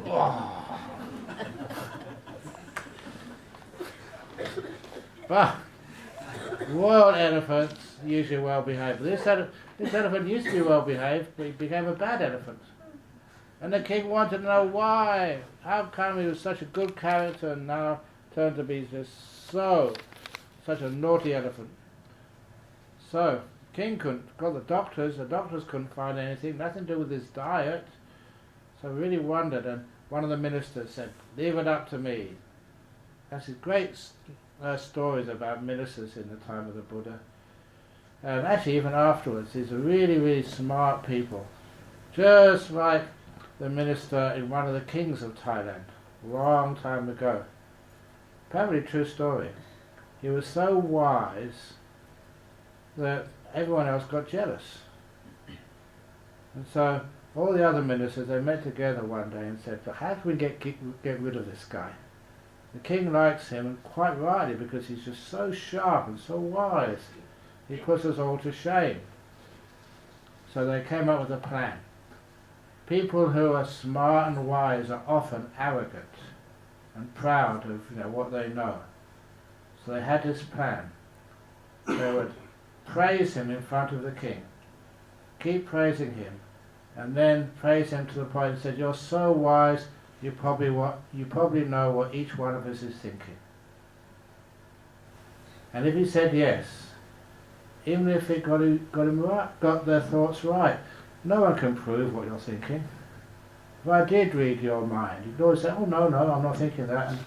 oh. But royal elephants usually well behaved. This elephant used to be well behaved, but he became a bad elephant. And the king wanted to know why. How come he was such a good character and now turned to be just such a naughty elephant? So, king couldn't, got the doctors couldn't find anything, nothing to do with his diet. So he really wondered, and one of the ministers said, "Leave it up to me." That's great stories about ministers in the time of the Buddha. And actually even afterwards, these are really, really smart people. Just like the minister in one of the kings of Thailand, a long time ago. Apparently true story. He was so wise that everyone else got jealous. And so all the other ministers, they met together one day and said, "How can we get rid of this guy? The king likes him, and quite rightly, because he's just so sharp and so wise. He puts us all to shame." So they came up with a plan. People who are smart and wise are often arrogant and proud of what they know. So they had this plan. They would praise him in front of the king, keep praising him, and then praise him to the point and said, "You're so wise, you probably know what each one of us is thinking." And if he said yes, even if it got their thoughts right, no one can prove what you're thinking. If I did read your mind, you'd always say, "Oh no, I'm not thinking that," and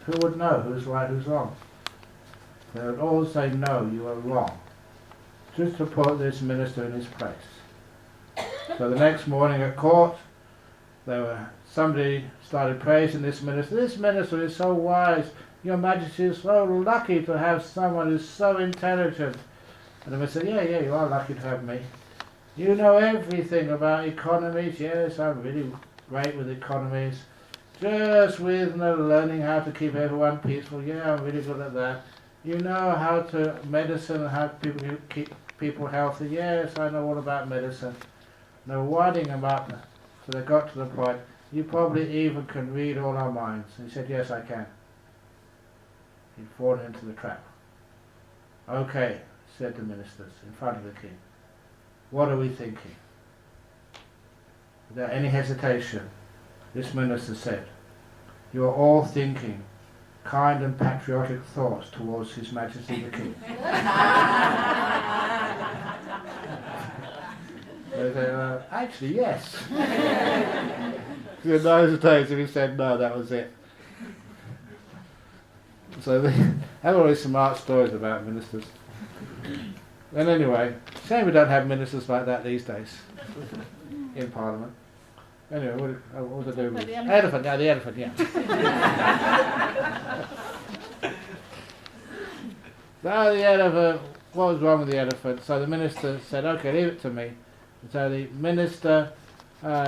who would know who's right, who's wrong? They would always say, "No, you are wrong," just to put this minister in his place. So the next morning at court, somebody started praising this minister. "This minister is so wise. Your Majesty is so lucky to have someone who's so intelligent." And the minister said, yeah, you are lucky to have me. "You know everything about economies." "Yes, I'm really great with economies. Just with learning how to keep everyone peaceful." "Yeah, I'm really good at that." "You know how to medicine and how people keep people healthy." "Yes, I know all about medicine." And they were winding him up, so they got to the point, "You probably even can read all our minds." And he said, "Yes, I can." He'd fallen into the trap. "Okay," said the ministers in front of the king, "what are we thinking?" Without any hesitation, this minister said, You are all thinking kind and patriotic thoughts towards His Majesty the King. They say, actually, yes. In those days, if he said no, that was it. So they have all these smart stories about ministers. And anyway, shame we don't have ministers like that these days in Parliament. Anyway, what to do with the elephant? Yeah, the elephant, yeah. So the elephant, what was wrong with the elephant? So the minister said, okay, leave it to me. And so the minister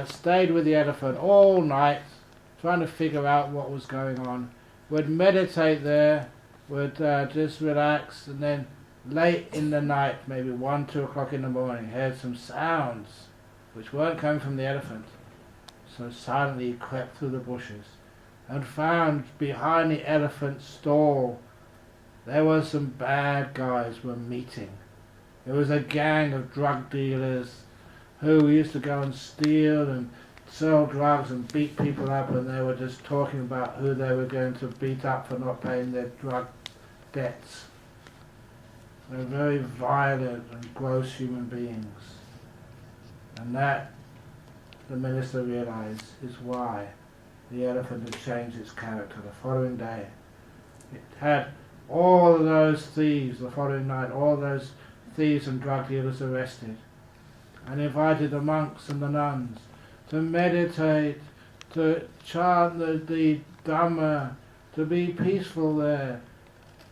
stayed with the elephant all night, trying to figure out what was going on. Would meditate there, would just relax, and then late in the night, maybe 1, 2 o'clock in the morning, heard some sounds which weren't coming from the elephant. So silently he crept through the bushes and found behind the elephant's stall there were some bad guys were meeting. It was a gang of drug dealers who used to go and steal and sell drugs and beat people up, and they were just talking about who they were going to beat up for not paying their drug debts. They were very violent and gross human beings. And that, the minister realized, is why the elephant had changed its character the following day. It had all of those thieves the following night, all those thieves and drug dealers arrested, and invited the monks and the nuns to meditate, to chant the Dhamma, to be peaceful there.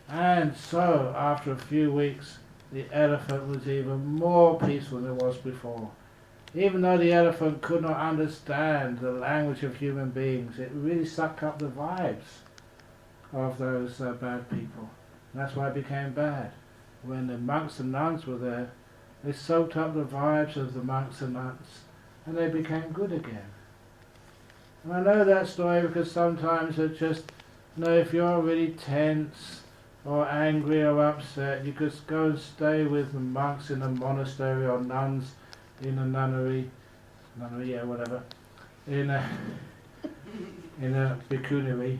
And so, after a few weeks, the elephant was even more peaceful than it was before. Even though the elephant could not understand the language of human beings, it really sucked up the vibes of those bad people. And that's why it became bad. When the monks and nuns were there, they soaked up the vibes of the monks and nuns, and they became good again. And I know that story because sometimes it just, if you're really tense or angry or upset, you just go and stay with the monks in a monastery or nuns in a nunnery, yeah, whatever, in a bhikkhunery.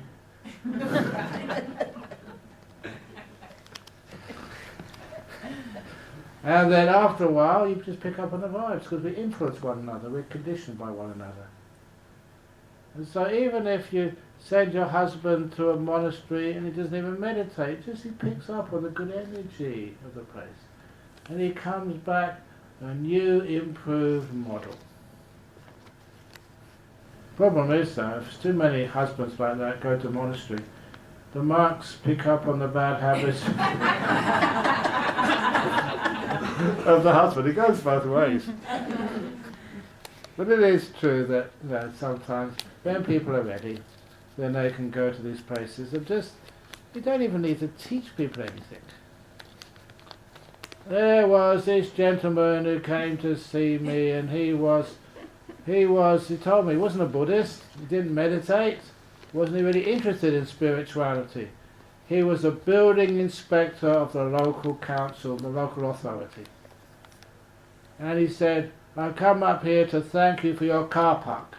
And then after a while, you just pick up on the vibes because we influence one another, we're conditioned by one another. And so even if you send your husband to a monastery and he doesn't even meditate, just he picks up on the good energy of the place. And he comes back a new, improved model. Problem is though, if too many husbands like that go to monastery, the monks pick up on the bad habits of the husband. It goes both ways. But it is true that sometimes when people are ready, then they can go to these places and just, you don't even need to teach people anything. There was this gentleman who came to see me, and he told me he wasn't a Buddhist, he didn't meditate, wasn't really interested in spirituality. He was a building inspector of the local council, the local authority. And he said, I've come up here to thank you for your car park.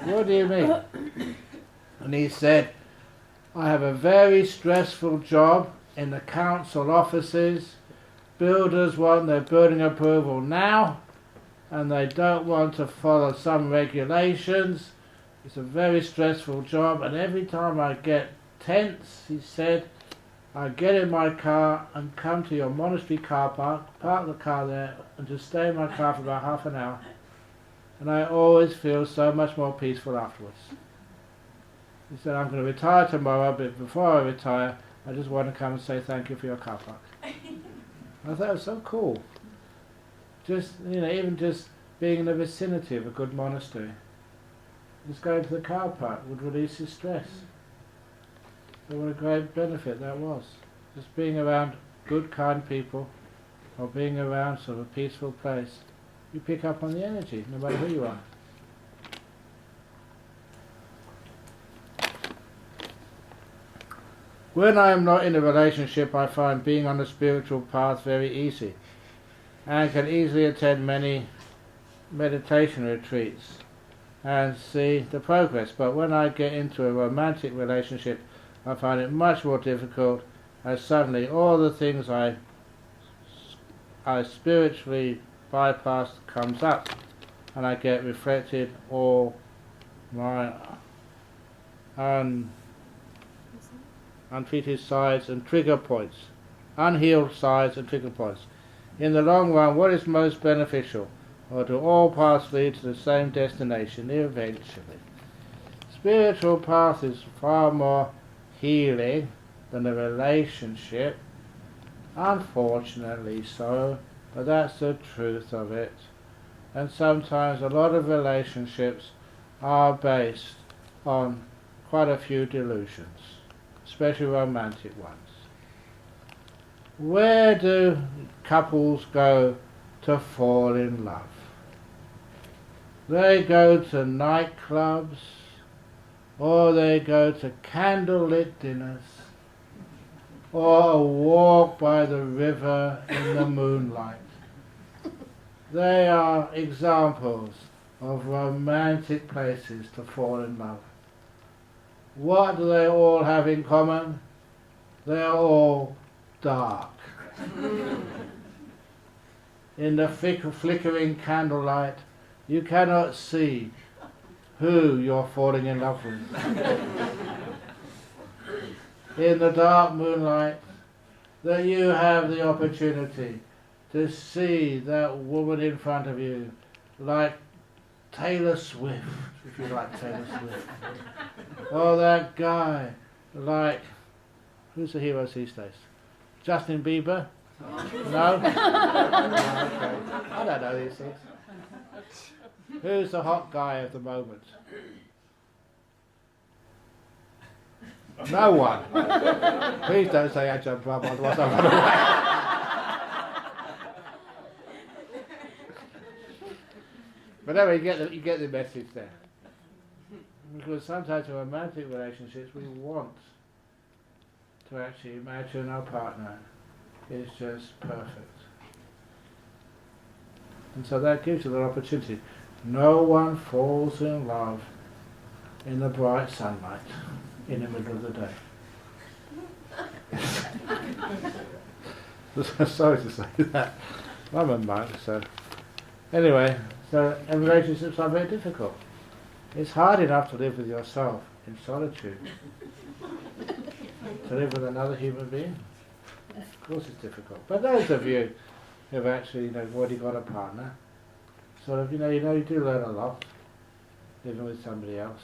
What do you mean? And he said, I have a very stressful job in the council offices. Builders want their building approval now, and they don't want to follow some regulations. It's a very stressful job, and every time I get tense, he said, I get in my car and come to your monastery car park the car there, and just stay in my car for about half an hour, and I always feel so much more peaceful afterwards. He said, I'm going to retire tomorrow, but before I retire, I just want to come and say thank you for your car park. I thought it was so cool. Just, even just being in the vicinity of a good monastery. Just going to the car park would release his stress. So what a great benefit that was. Just being around good, kind people, or being around sort of a peaceful place, you pick up on the energy, no matter who you are. When I am not in a relationship, I find being on the spiritual path very easy, and can easily attend many meditation retreats. and see the progress. But when I get into a romantic relationship, I find it much more difficult, as suddenly all the things I spiritually bypassed comes up, and I get reflected all my untreated sides and trigger points, unhealed sides and trigger points. In the long run, what is most beneficial? Or do all paths lead to the same destination eventually? Spiritual path is far more healing than a relationship, unfortunately so, but that's the truth of it. And sometimes a lot of relationships are based on quite a few delusions, especially romantic ones. Where do couples go to fall in love? They go to nightclubs, or they go to candlelit dinners, or a walk by the river in the moonlight. They are examples of romantic places to fall in love. What do they all have in common? They are all dark. In the flickering candlelight, you cannot see who you're falling in love with. In the dark moonlight, that you have the opportunity to see that woman in front of you like Taylor Swift, if you like Taylor Swift. Or that guy like, who's the hero these days? Justin Bieber? No? No, okay. I don't know these things. Who's the hot guy at the moment? No one. Please don't say Ajahn Brahm, otherwise I'll run away. But anyway, you get the message there. Because sometimes in romantic relationships we want to actually imagine our partner is just perfect. And so that gives you the opportunity. No one falls in love in the bright sunlight in the middle of the day. Sorry to say that. I'm a monk, so anyway, and relationships are very difficult. It's hard enough to live with yourself in solitude. To live with another human being, of course it's difficult. But those of you who've actually already got a partner, sort of, you do learn a lot living with somebody else.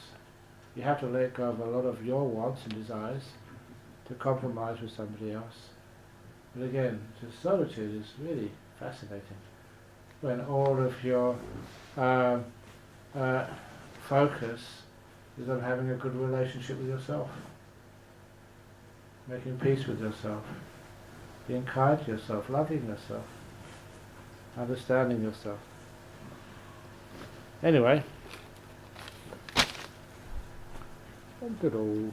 You have to let go of a lot of your wants and desires to compromise with somebody else. But again, just solitude is really fascinating. When all of your focus is on having a good relationship with yourself, making peace with yourself, being kind to yourself, loving yourself, understanding yourself. Anyway, good old.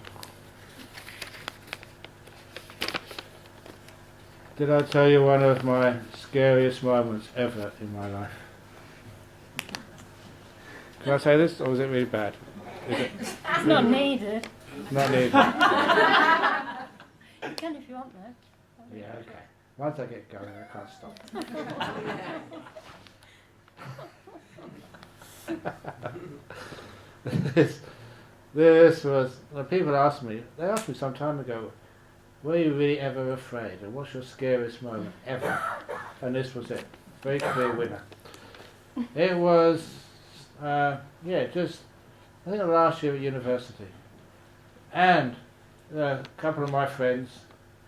Did I tell you one of my scariest moments ever in my life? Can I say this, or is it really bad? Is it? It's not needed. Not needed. You can if you want though. Yeah, okay. Once I get going, I can't stop. This was, people asked me some time ago, were you really ever afraid? And what's your scariest moment ever? And this was it. Very clear winner. It was, I think last year at university. And a couple of my friends,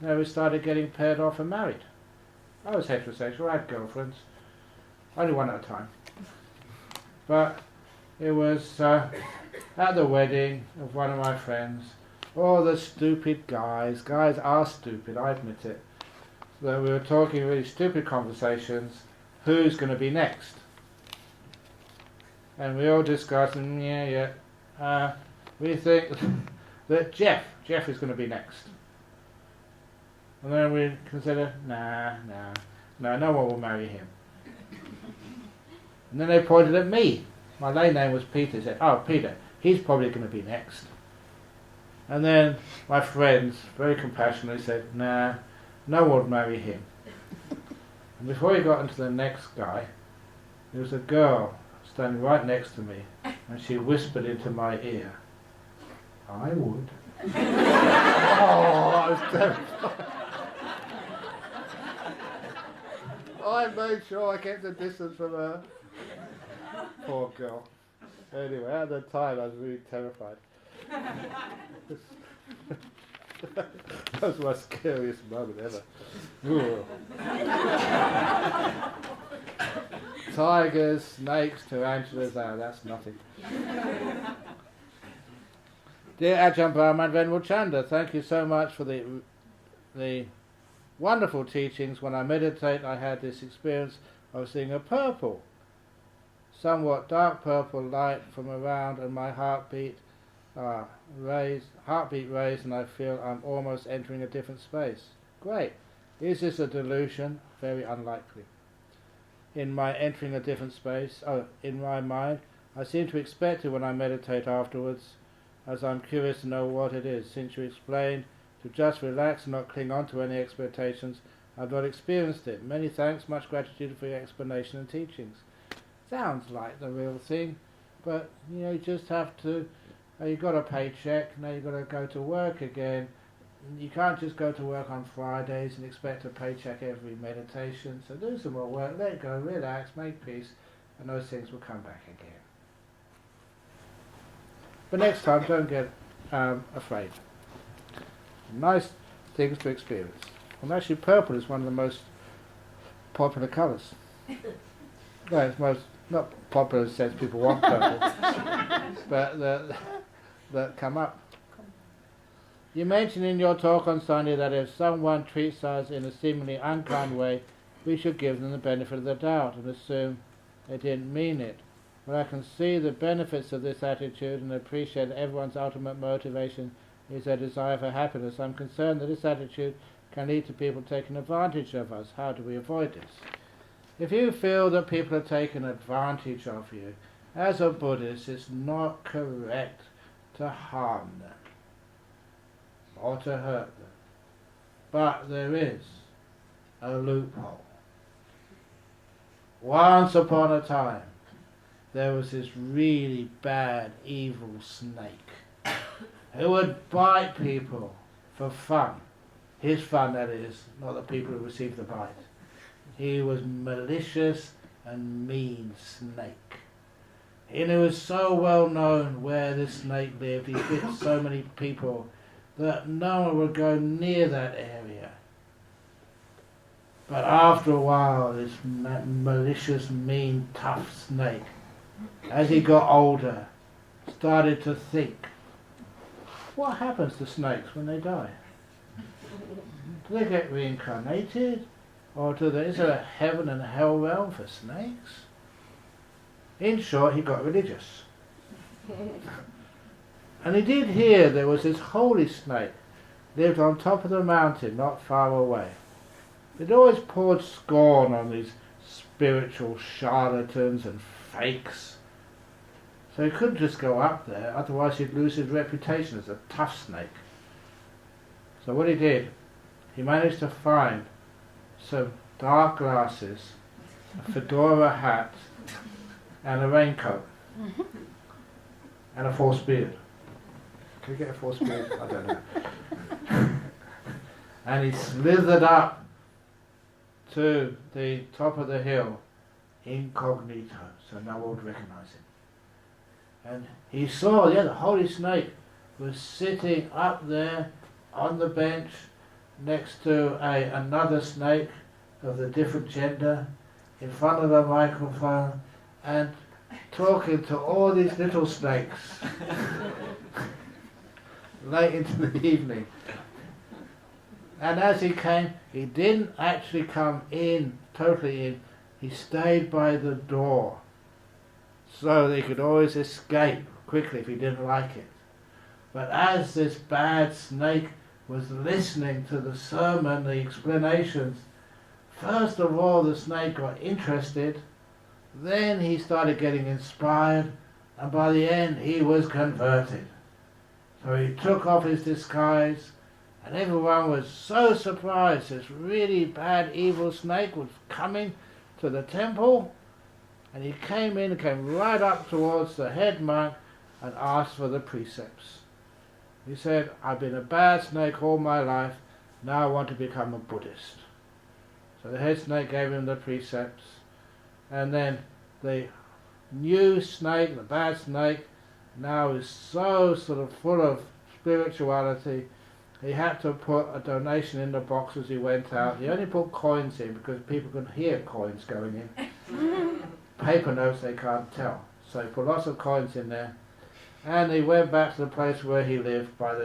we started getting paired off and married. I was heterosexual, I had girlfriends, only one at a time. But it was at the wedding of one of my friends, all the stupid guys are stupid, I admit it. So we were talking really stupid conversations, who's going to be next? And we all discussed, we think that Jeff is going to be next. And then we consider, no one will marry him. And then they pointed at me. my lay name was Peter. He said, "Oh, Peter, he's probably going to be next." And then my friends, very compassionately, said, "Nah, no one would marry him." And before he got into the next guy, there was a girl standing right next to me, and she whispered into my ear, "I would." Oh, I was terrified. I made sure I kept a distance from her. Poor girl. Anyway, at the time I was really terrified. That was my scariest moment ever. Ooh. Tigers, snakes, tarantulas, that's nothing. Dear Ajahn Brahm and Venerable Chanda, thank you so much for the wonderful teachings. When I meditate, I had this experience of seeing a purple, somewhat dark purple light from around, and my heartbeat raised, and I feel I'm almost entering a different space. Great. Is this a delusion? Very unlikely. In my entering a different space, in my mind, I seem to expect it when I meditate afterwards, as I'm curious to know what it is. Since you explained to just relax and not cling on to any expectations, I've not experienced it. Many thanks, much gratitude for your explanation and teachings. Sounds like the real thing, but you just have to, you've got a paycheck, now you've got to go to work again. You can't just go to work on Fridays and expect a paycheck every meditation, so do some more work, let go, relax, make peace, and those things will come back again. But next time, don't get afraid. Nice things to experience. And actually purple is one of the most popular colours. No, it's most, not popular in the sense people want purple, but that come up. You mentioned in your talk on Sunday that if someone treats us in a seemingly unkind way, we should give them the benefit of the doubt and assume they didn't mean it. But I can see the benefits of this attitude and appreciate that everyone's ultimate motivation is their desire for happiness. I'm concerned that this attitude can lead to people taking advantage of us. How do we avoid this? If you feel that people are taking advantage of you, as a Buddhist, it's not correct to harm them or to hurt them. But there is a loophole. Once upon a time, there was this really bad, evil snake who would bite people for fun. His fun, that is, not the people who received the bite. He was malicious and mean snake. And it was so well known where this snake lived, he bit so many people that no one would go near that area. But after a while, this malicious, mean, tough snake, as he got older, started to think, what happens to snakes when they die? Do they get reincarnated? Or is there a heaven and hell realm for snakes? In short, he got religious. And he did hear there was this holy snake, lived on top of the mountain not far away. It always poured scorn on these spiritual charlatans and fakes. So he couldn't just go up there, otherwise he'd lose his reputation as a tough snake. So what he did, he managed to find some dark glasses, a fedora hat, and a raincoat, and a false beard. Can you get a false beard? I don't know. And he slithered up to the top of the hill, incognito, so no one would recognize him. And he saw, the holy snake was sitting up there on the bench next to another snake of the different gender, in front of a microphone, and talking to all these little snakes late into the evening. And as he came, he didn't actually come in, totally in, he stayed by the door so that he could always escape quickly if he didn't like it. But as this bad snake was listening to the sermon, the explanations, first of all the snake got interested, Then he started getting inspired, and by the end he was converted. So he took off his disguise, and everyone was so surprised. This really bad, evil snake was coming to the temple, and he came right up towards the head monk and asked for the precepts. He said, I've been a bad snake all my life, now I want to become a Buddhist. So the head snake gave him the precepts, and then the new snake, the bad snake, now is so sort of full of spirituality, he had to put a donation in the box as he went out. He only put coins in because people could hear coins going in. Paper notes they can't tell. So he put lots of coins in there. And he went back to the place where he lived by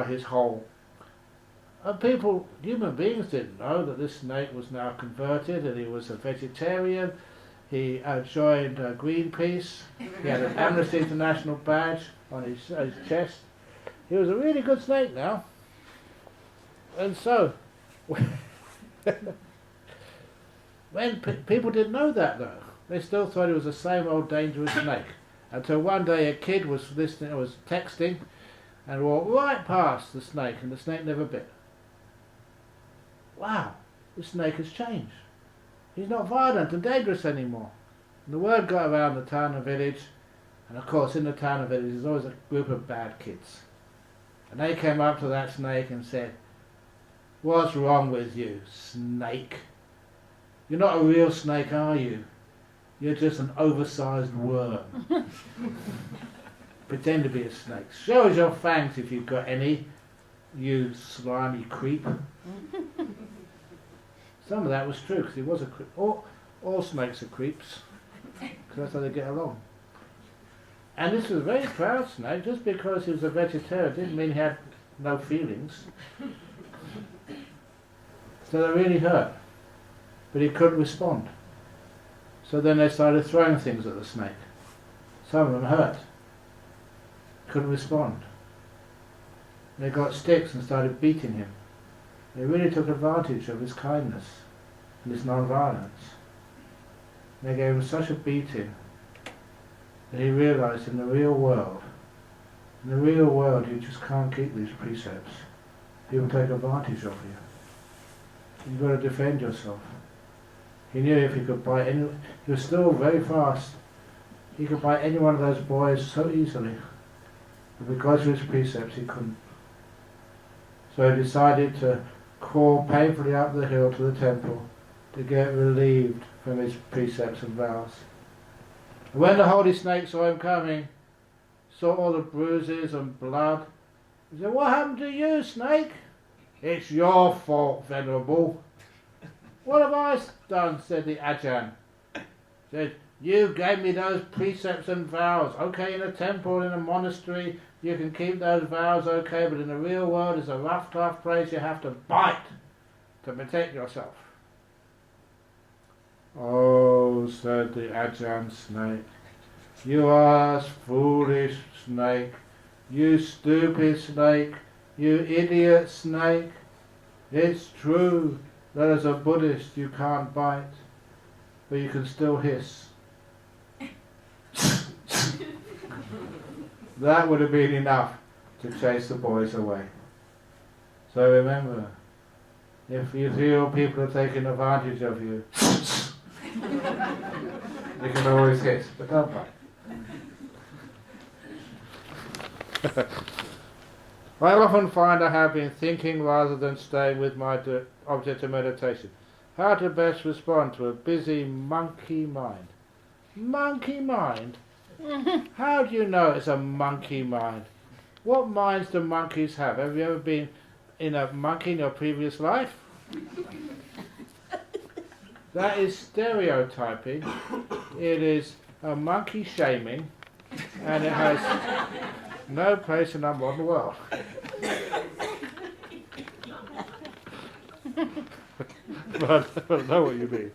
his hole. And human beings didn't know that this snake was now converted and he was a vegetarian. He joined Greenpeace. He had an Amnesty International badge on his chest. He was a really good snake now. And so, when people didn't know that though, they still thought it was the same old dangerous snake. Until one day a kid was texting and walked right past the snake, and the snake never bit. Wow, the snake has changed. He's not violent and dangerous anymore. And the word got around the town and village, and of course in the town and village there's always a group of bad kids. And they came up to that snake and said, what's wrong with you, snake? You're not a real snake, are you? You're just an oversized worm. Pretend to be a snake. Show us your fangs if you've got any, you slimy creep. Some of that was true, because he was a creep. All snakes are creeps, because that's how they get along. And this was a very proud snake. Just because he was a vegetarian didn't mean he had no feelings. So they really hurt. But he couldn't respond. So then they started throwing things at the snake. Some of them hurt. Couldn't respond. They got sticks and started beating him. They really took advantage of his kindness and his non-violence. They gave him such a beating that he realized in the real world you just can't keep these precepts. People take advantage of you. You've got to defend yourself. He knew if he could bite anyone, he was still very fast. He could bite any one of those boys so easily. But because of his precepts he couldn't. So he decided to crawl painfully up the hill to the temple to get relieved from his precepts and vows. And when the holy snake saw him coming, saw all the bruises and blood, he said, what happened to you, snake? It's your fault, Venerable. What have I done, said the Ajahn. Said, you gave me those precepts and vows. Okay, in a temple, in a monastery, you can keep those vows, okay, but in the real world, it's a rough, tough place. You have to bite to protect yourself. Oh, said the Ajahn snake, you are foolish snake, you stupid snake, you idiot snake. It's true that as a Buddhist you can't bite, but you can still hiss. That would have been enough to chase the boys away. So remember, if you feel people are taking advantage of you, you can always hiss, but don't bite. I often find I have been thinking rather than staying with my object of meditation. How to best respond to a busy monkey mind. Monkey mind? How do you know it's a monkey mind? What minds do monkeys have? Have you ever been in a monkey in your previous life? That is stereotyping. It is a monkey shaming, and it has no place in our modern world. But I know what you mean.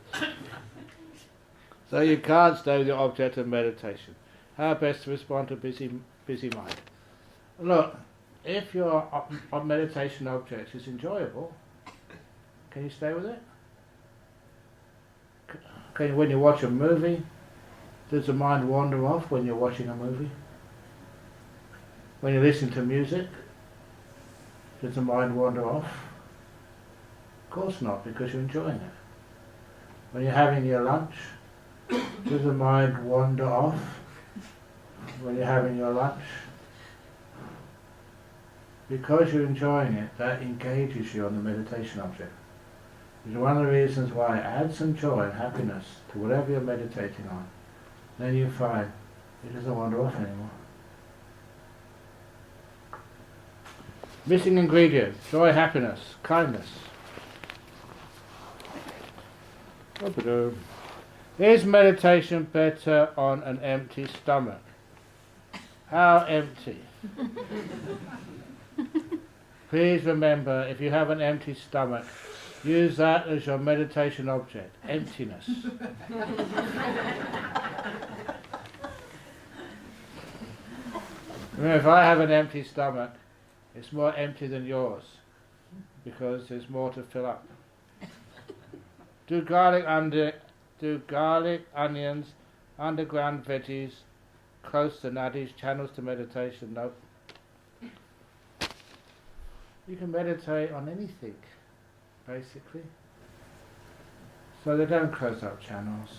So you can't stay with your object of meditation. How best to respond to busy mind? Look, if your meditation object is enjoyable, can you stay with it? Okay, when you watch a movie, does the mind wander off when you're watching a movie? When you listen to music, does the mind wander off? Of course not, because you're enjoying it. When you're having your lunch, does the mind wander off when you're having your lunch? Because you're enjoying it, that engages you on the meditation object. It's one of the reasons why it adds some joy and happiness to whatever you're meditating on. Then you find it doesn't wander off anymore. Missing ingredient: joy, happiness, kindness. Is meditation better on an empty stomach? How empty? Please remember, if you have an empty stomach, use that as your meditation object. Emptiness. Remember, if I have an empty stomach, it's more empty than yours, because there's more to fill up. Do garlic, onions, underground veggies, close to nadis, channels to meditation? No. You can meditate on anything, basically. So they don't close up channels.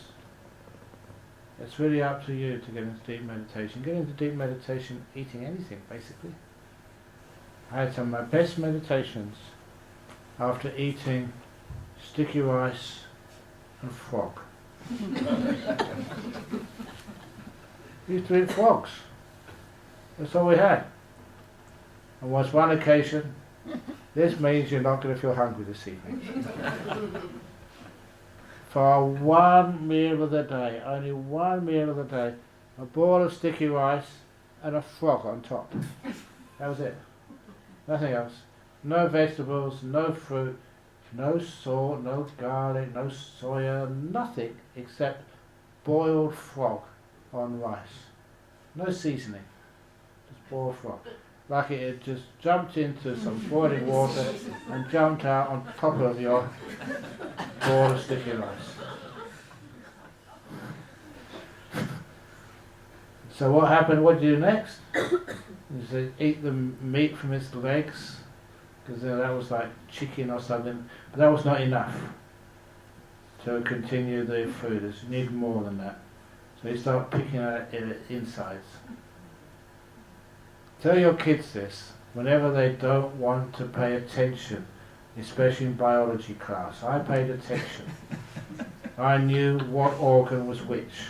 It's really up to you to get into deep meditation. Get into deep meditation eating anything, basically. I had some of my best meditations after eating sticky rice and frog. We used to eat frogs. That's all we had. And once one occasion, this means you're not going to feel hungry this evening. For one meal of the day, only one meal of the day, a bowl of sticky rice and a frog on top. That was it. Nothing else. No vegetables, no fruit, no salt, no garlic, no soya, nothing except boiled frog on rice. No seasoning, just boiled frog. Like it had just jumped into some boiling water and jumped out on top of your bowl of sticky rice. So what happened? What did you do next? Is they eat the meat from its legs, because that was like chicken or something, but that was not enough to continue the food. You need more than that. So you start picking out its insides. Tell your kids this whenever they don't want to pay attention, especially in biology class. I paid attention. I knew what organ was which.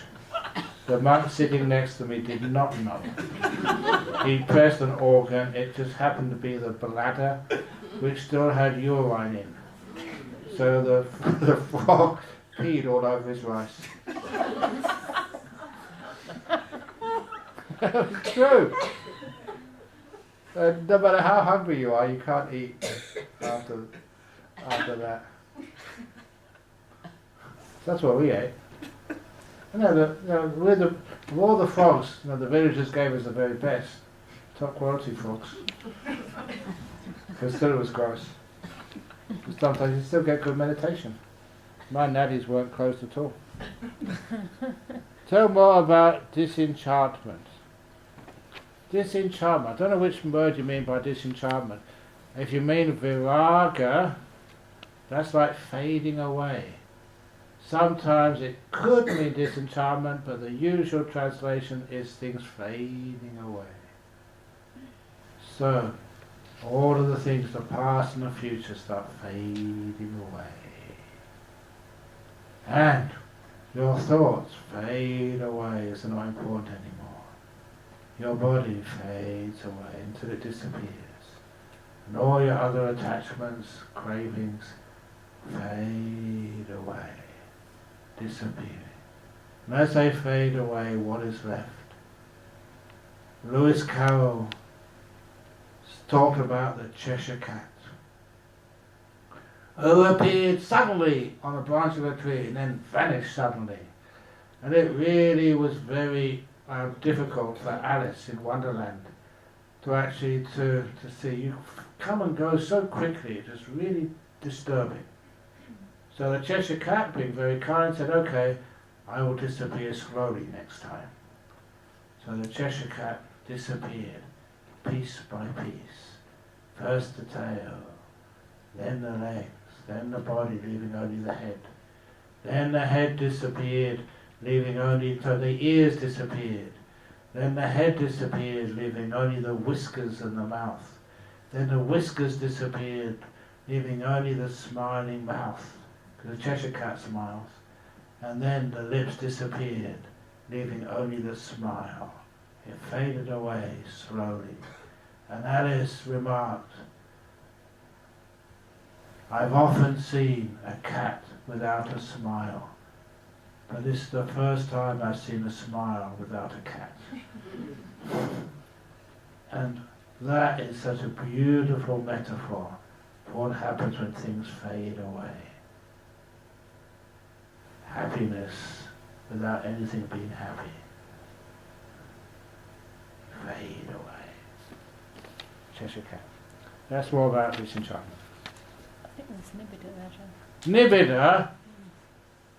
The monk sitting next to me did not know. He pressed an organ, it just happened to be the bladder, which still had urine in. So the frog peed all over his rice. It's true. No matter how hungry you are, you can't eat after that. That's what we ate. Of all the frogs, the villagers gave us the very best, top quality frogs. Because still it was gross. But sometimes you still get good meditation. My naddies weren't closed at all. Tell more about disenchantment. Disenchantment. I don't know which word you mean by disenchantment. If you mean viraga, that's like fading away. Sometimes it could mean disenchantment, but the usual translation is things fading away. So, all of the things, the past and the future, start fading away. And your thoughts fade away as they're not important anymore. Your body fades away until it disappears. And all your other attachments, cravings, fade away, disappearing. And as they fade away, what is left? Lewis Carroll talked about the Cheshire Cat, who appeared suddenly on a branch of a tree and then vanished suddenly. And it really was very difficult for Alice in Wonderland to actually to see you come and go so quickly. It was really disturbing. So the Cheshire Cat, being very kind, said, okay, I will disappear slowly next time. So the Cheshire Cat disappeared, piece by piece. First the tail, then the legs, then the body, leaving only the head. Then the head disappeared, leaving only, so the ears disappeared. Then the head disappeared, leaving only the whiskers and the mouth. Then the whiskers disappeared, leaving only the smiling mouth, because the Cheshire Cat smiles. And then the lips disappeared, leaving only the smile. It faded away slowly. And Alice remarked, I've often seen a cat without a smile, but this is the first time I've seen a smile without a cat. And that is such a beautiful metaphor for what happens when things fade away. Happiness without anything being happy. Fade away. Cheshire Cat. That's more about disenchantment. I think there's Nibbida there, John. Nibbida.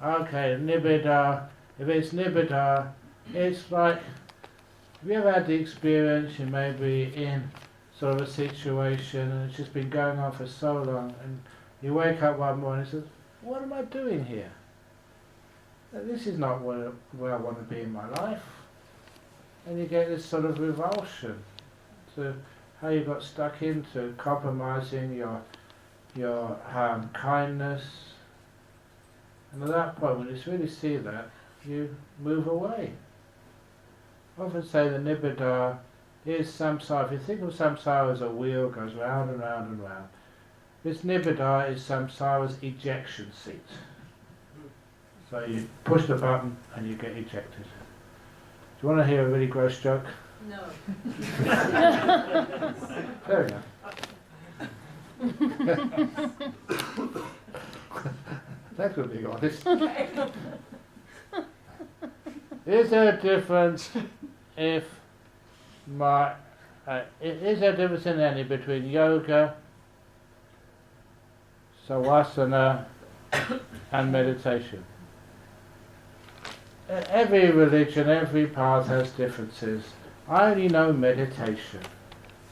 Okay, Nibbida. If it's Nibbida, it's like, have you ever had the experience you may be in sort of a situation and it's just been going on for so long and you wake up one morning and say, what am I doing here? This is not where I want to be in my life. And you get this sort of revulsion to how you got stuck into compromising your kindness. And at that point, when you really see that, you move away. I often say the Nibbida is samsara. If you think of samsara as a wheel, goes round and round and round. This Nibbida is samsara's ejection seat. So you push the button and you get ejected. Do you want to hear a really gross joke? No. Fair enough. Thanks for being honest. Is there a difference is there a difference in any between yoga, savasana and meditation? Every religion, every path has differences. I only know meditation.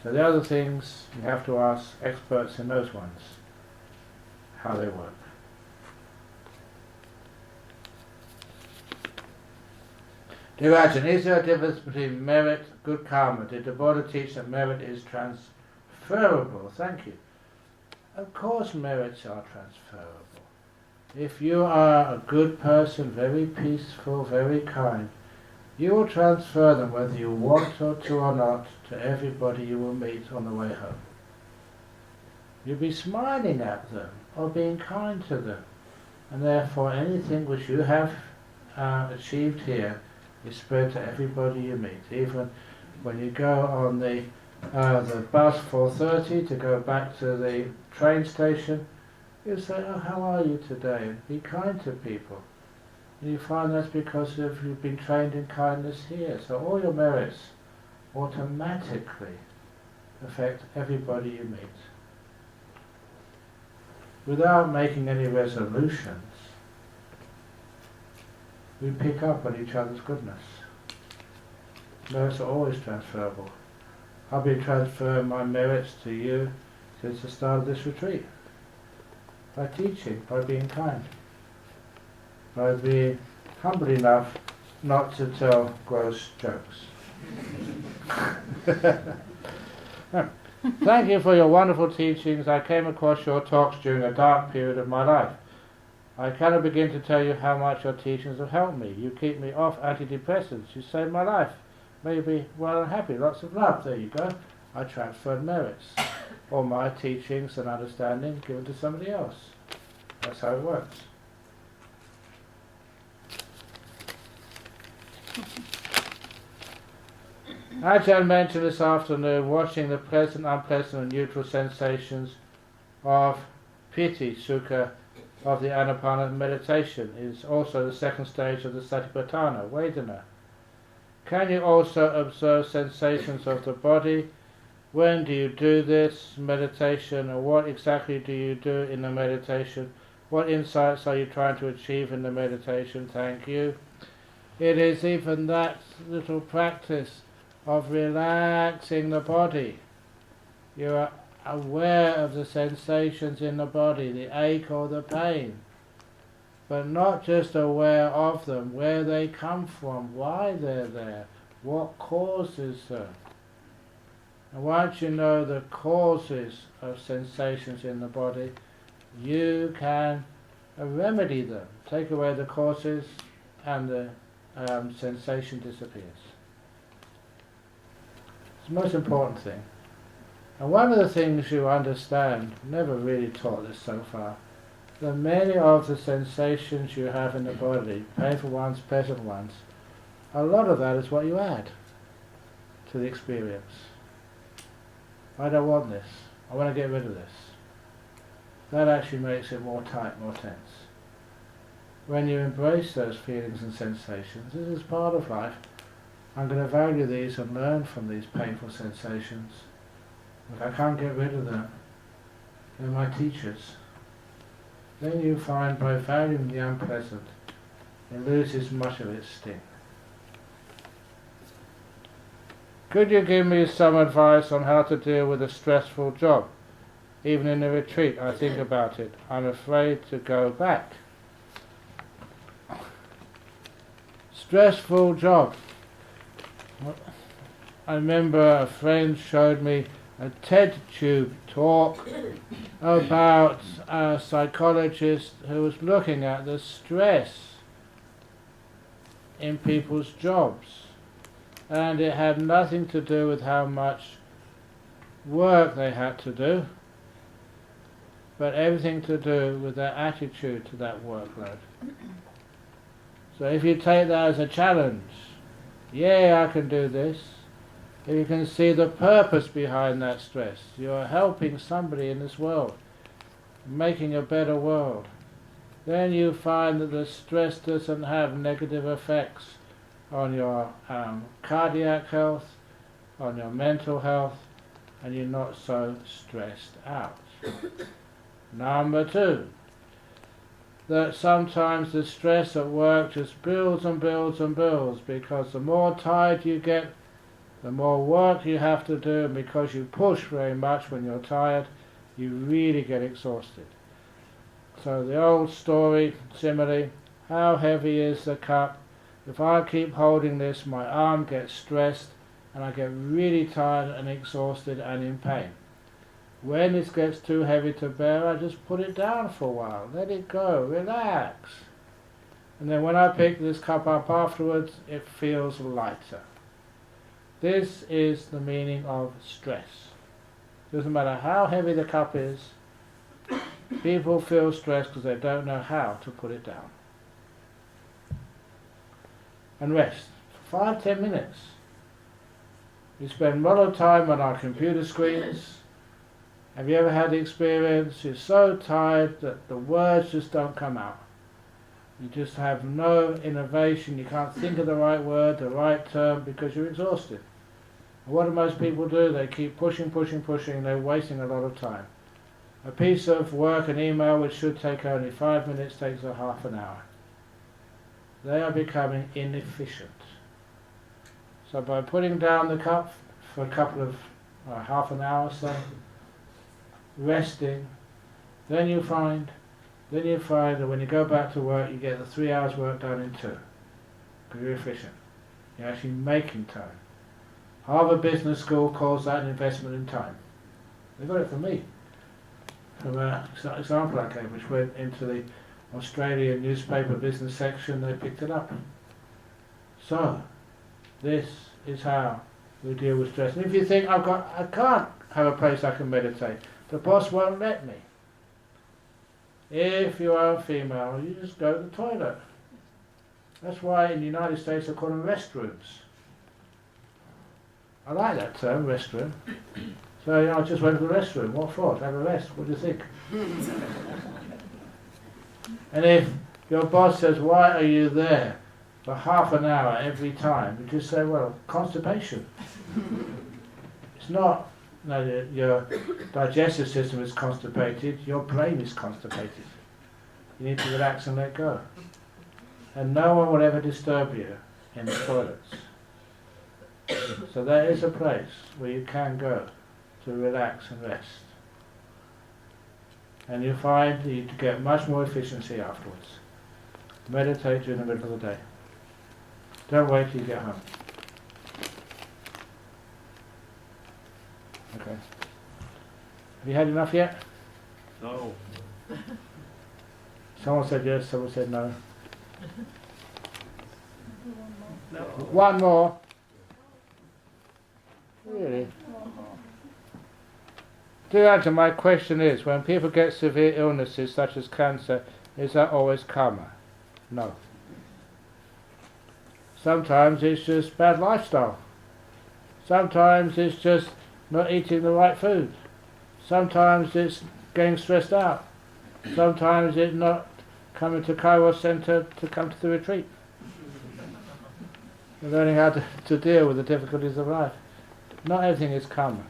So the other things, you have to ask experts in those ones, how they work. Dear Ajahn, is there a difference between merit, good karma? Did the Buddha teach that merit is transferable? Thank you. Of course merits are transferable. If you are a good person, very peaceful, very kind, you will transfer them whether you want to or not to everybody you will meet on the way home. You'll be smiling at them or being kind to them, and therefore anything which you have achieved here is spread to everybody you meet. Even when you go on the bus 4:30 to go back to the train station, you say, oh, how are you today? And be kind to people. And you find that's because you've been trained in kindness here. So all your merits automatically affect everybody you meet. Without making any resolutions, we pick up on each other's goodness. Merits are always transferable. I've been transferring my merits to you since the start of this retreat. By teaching, by being kind, by being humble enough not to tell gross jokes. Thank you for your wonderful teachings. I came across your talks during a dark period of my life. I cannot begin to tell you how much your teachings have helped me. You keep me off antidepressants. You saved my life. May you be well and happy. Lots of love. There you go. I transferred merits. All my teachings and understanding given to somebody else. That's how it works. Ajahn mentioned this afternoon watching the pleasant, unpleasant and neutral sensations of piti, sukha, of the Anapana meditation is also the second stage of the Satipatthana, Vedana. Can you also observe sensations of the body? When do you do this meditation, and what exactly do you do in the meditation? What insights are you trying to achieve in the meditation? Thank you. It is even that little practice of relaxing the body. You are aware of the sensations in the body, the ache or the pain, but not just aware of them, where they come from, why they're there, what causes them. And once you know the causes of sensations in the body, you can remedy them. Take away the causes and the sensation disappears. It's the most important thing. And one of the things you understand, never really taught this so far, that many of the sensations you have in the body, painful ones, pleasant ones, a lot of that is what you add to the experience. I don't want this. I want to get rid of this. That actually makes it more tight, more tense. When you embrace those feelings and sensations, this is part of life. I'm going to value these and learn from these painful sensations. If I can't get rid of them, they're my teachers. Then you find by valuing the unpleasant, it loses much of its sting. Could you give me some advice on how to deal with a stressful job? Even in the retreat, I think about it. I'm afraid to go back. Stressful job. I remember a friend showed me a TED Tube talk about a psychologist who was looking at the stress in people's jobs. And it had nothing to do with how much work they had to do, but everything to do with their attitude to that workload. So if you take that as a challenge, yeah, I can do this. If you can see the purpose behind that stress, you're helping somebody in this world, making a better world, then you find that the stress doesn't have negative effects on your cardiac health, on your mental health, and you're not so stressed out. Number 2, that sometimes the stress at work just builds and builds and builds, because the more tired you get, the more work you have to do, and because you push very much when you're tired, you really get exhausted. So the old story, simile, how heavy is the cup? If I keep holding this, my arm gets stressed, and I get really tired and exhausted and in pain. When it gets too heavy to bear, I just put it down for a while, let it go, relax. And then when I pick this cup up afterwards, it feels lighter. This is the meaning of stress. Doesn't matter how heavy the cup is, people feel stressed because they don't know how to put it down. And rest for 5-10 minutes. We spend a lot of time on our computer screens. Have you ever had the experience you're so tired that the words just don't come out? You just have no innovation, you can't think of the right word, the right term, because you're exhausted. And what do most people do? They keep pushing, they're wasting a lot of time. A piece of work, an email which should take only 5 minutes takes a half an hour. They are becoming inefficient. So by putting down the cup for a couple of half an hour or so, resting, then you find that when you go back to work, you get the 3 hours work done in 2, because you're efficient. You're actually making time. Harvard Business School calls that an investment in time. They got it from me, from an example I gave, which went into the Australian newspaper business section. They picked it up. So, this is how we deal with stress. And if you think, I can't have a place I can meditate, the boss won't let me. If you are a female, you just go to the toilet. That's why in the United States they call them restrooms. I like that term, restroom. So I just went to the restroom. What for? To have a rest. What do you think? And if your boss says, why are you there for half an hour every time? You just say, well, constipation. It's not that your digestive system is constipated, your brain is constipated. You need to relax and let go. And no one will ever disturb you in the toilets. So there is a place where you can go to relax and rest. And you find that you get much more efficiency afterwards. Meditate during the middle of the day. Don't wait till you get home. Okay. Have you had enough yet? No. Someone said yes, someone said no. No. One more. Really? Dear Ajahn, my question is, when people get severe illnesses such as cancer, is that always karma? No. Sometimes it's just bad lifestyle. Sometimes it's just not eating the right food. Sometimes it's getting stressed out. Sometimes it's not coming to Kairos Centre to come to the retreat. Learning how to deal with the difficulties of life. Not everything is karma.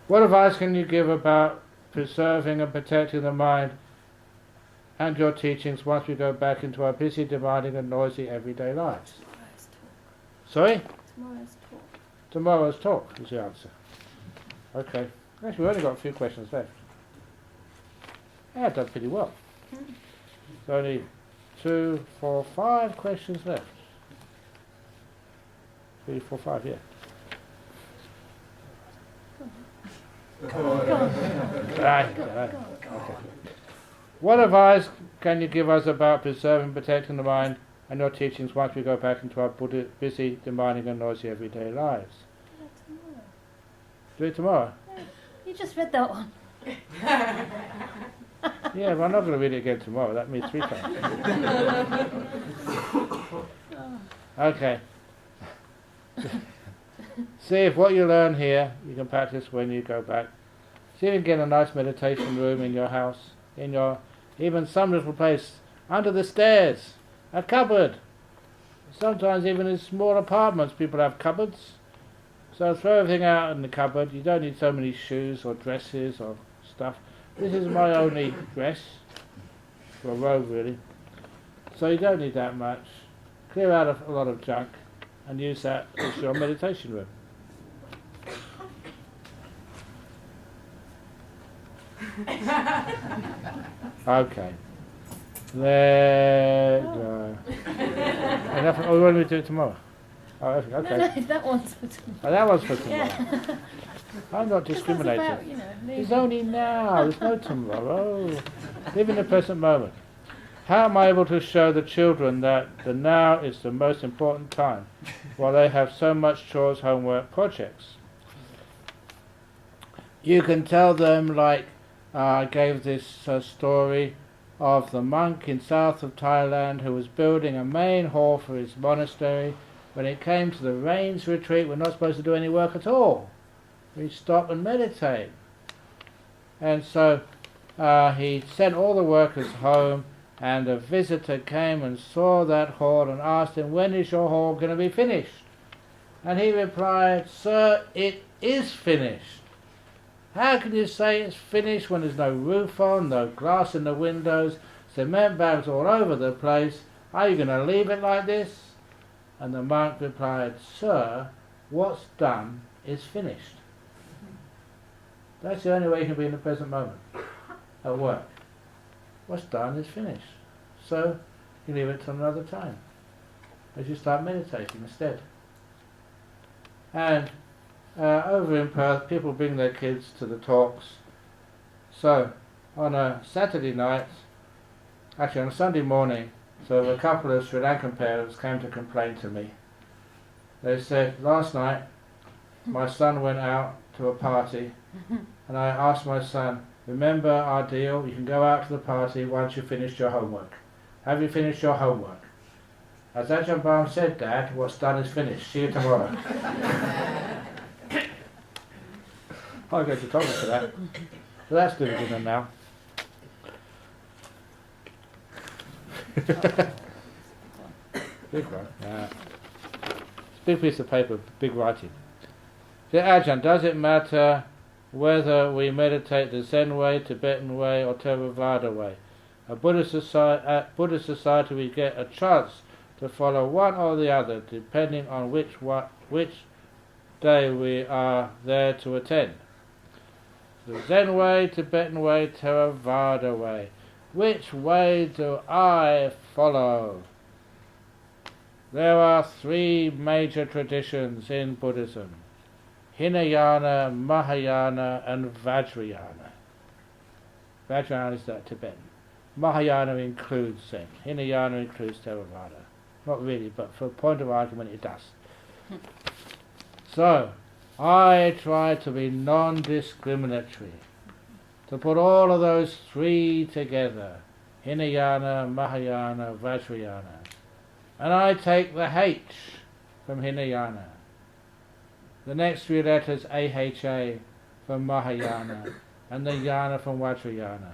What advice can you give about preserving and protecting the mind and your teachings once we go back into our busy, demanding and noisy everyday lives? Tomorrow's talk. Sorry? Tomorrow's talk. Tomorrow's talk is the answer. Okay. Actually, we've only got a few questions left. Yeah, I've done pretty well. There's only 2, 4, 5 questions left. 3, 4, 5, yeah. Right. Okay. What advice can you give us about preserving and protecting the mind and your teachings once we go back into our busy, demanding and noisy everyday lives? Do it tomorrow? Yeah. You just read that one. Yeah, but I'm not going to read it again tomorrow. That means 3 times. Okay. See if what you learn here you can practice when you go back. See if you can get a nice meditation room in your house, in your even some little place under the stairs, a cupboard. Sometimes even in small apartments people have cupboards. So throw everything out in the cupboard. You don't need so many shoes or dresses or stuff. This is my only dress, for a robe really. So you don't need that much. Clear out a lot of junk and use that as your meditation room. Okay. Let go. Enough. Oh, we want me to do it tomorrow? Oh, okay. No, that one's for tomorrow. Oh, that one's for tomorrow. Yeah. I'm not This one's discriminating. about, It's leaving. only now. There's no tomorrow. Live in the present moment. How am I able to show the children that the now is the most important time, while they have so much chores, homework, projects? You can tell them, like I gave this story of the monk in south of Thailand who was building a main hall for his monastery. When it came to the rains retreat, we're not supposed to do any work at all. We stop and meditate. And so he sent all the workers home, and a visitor came and saw that hall and asked him, "When is your hall going to be finished?" And he replied, "Sir, it is finished. How can you say it's finished when there's no roof on, no glass in the windows, cement bags all over the place? Are you going to leave it like this?" And the monk replied, "Sir, what's done is finished." That's the only way you can be in the present moment at work. What's done is finished. So you leave it till another time as you start meditating instead. And over in Perth, people bring their kids to the talks. So on a Saturday night, actually on a Sunday morning, so a couple of Sri Lankan parents came to complain to me. They said, "Last night my son went out to a party and I asked my son, 'Remember our deal, you can go out to the party once you've finished your homework. Have you finished your homework?' As Ajahn Brahm said, Dad, what's done is finished. See you tomorrow." I'll go to Thomas for that. So that's doing dinner now. Big one. Yeah. Big piece of paper, big writing. So Ajahn, does it matter whether we meditate the Zen way, Tibetan way or Theravada way? At Buddhist society we get a chance to follow one or the other, depending on which day we are there to attend. The Zen way, Tibetan way, Theravada way. Which way do I follow? There are three major traditions in Buddhism: Hinayana, Mahayana and Vajrayana. Vajrayana is that Tibetan. Mahayana includes Zen. Hinayana includes Theravada. Not really, but for a point of argument it does. So, I try to be non-discriminatory, to put all of those three together, Hinayana, Mahayana, Vajrayana. And I take the H from Hinayana, the next three letters AHA from Mahayana, and the Yana from Vajrayana.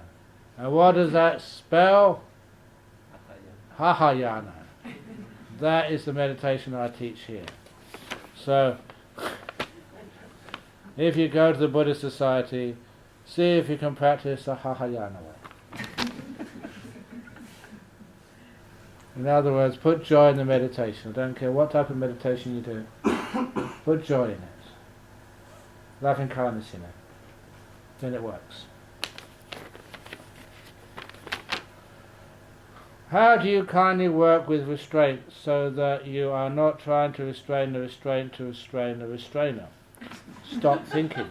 And what does that spell? Hahayana. That is the meditation I teach here. So, if you go to the Buddhist society, see if you can practice the Hahayana way. In other words, put joy in the meditation. I don't care what type of meditation you do. Put joy in it. Loving kindness in it. Then it works. How do you kindly work with restraint so that you are not trying to restrain the restraint to restrain the restrainer? Stop thinking.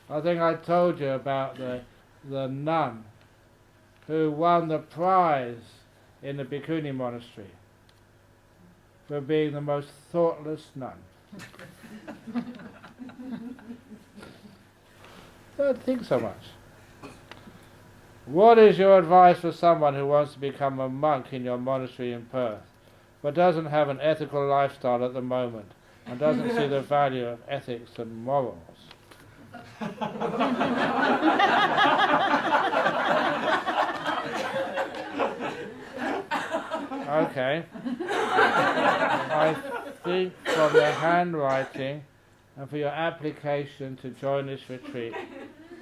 I think I told you about the nun who won the prize in the Bhikkhuni monastery for being the most thoughtless nun. Don't think so much. What is your advice for someone who wants to become a monk in your monastery in Perth, but doesn't have an ethical lifestyle at the moment, and doesn't see the value of ethics and morals? Okay. I think from the handwriting and for your application to join this retreat,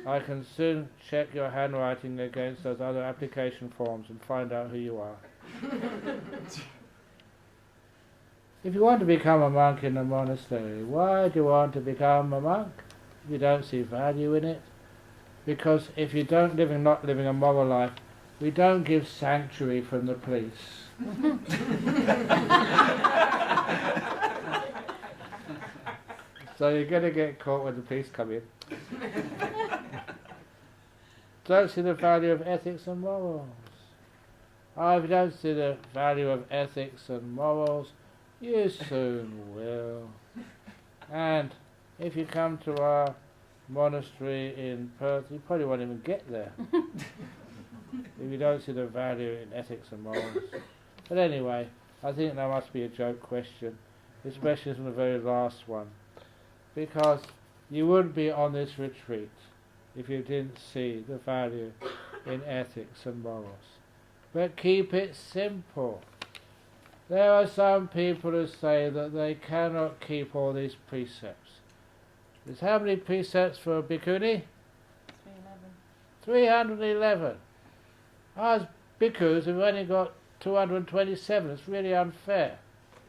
I can soon check your handwriting against those other application forms and find out who you are. If you want to become a monk in a monastery, why do you want to become a monk? If you don't see value in it? Because if you don't not living a moral life, we don't give sanctuary from the police. So you're going to get caught when the police come in. Don't see the value of ethics and morals. If you don't see the value of ethics and morals, you soon will. And if you come to our monastery in Perth, you probably won't even get there. If you don't see the value in ethics and morals. But anyway, I think that must be a joke question, especially from the very last one. Because you wouldn't be on this retreat if you didn't see the value in ethics and morals. But keep it simple. There are some people who say that they cannot keep all these precepts. There's how many precepts for a bhikkhuni? 311. Us bhikkhus have only got 227. It's really unfair.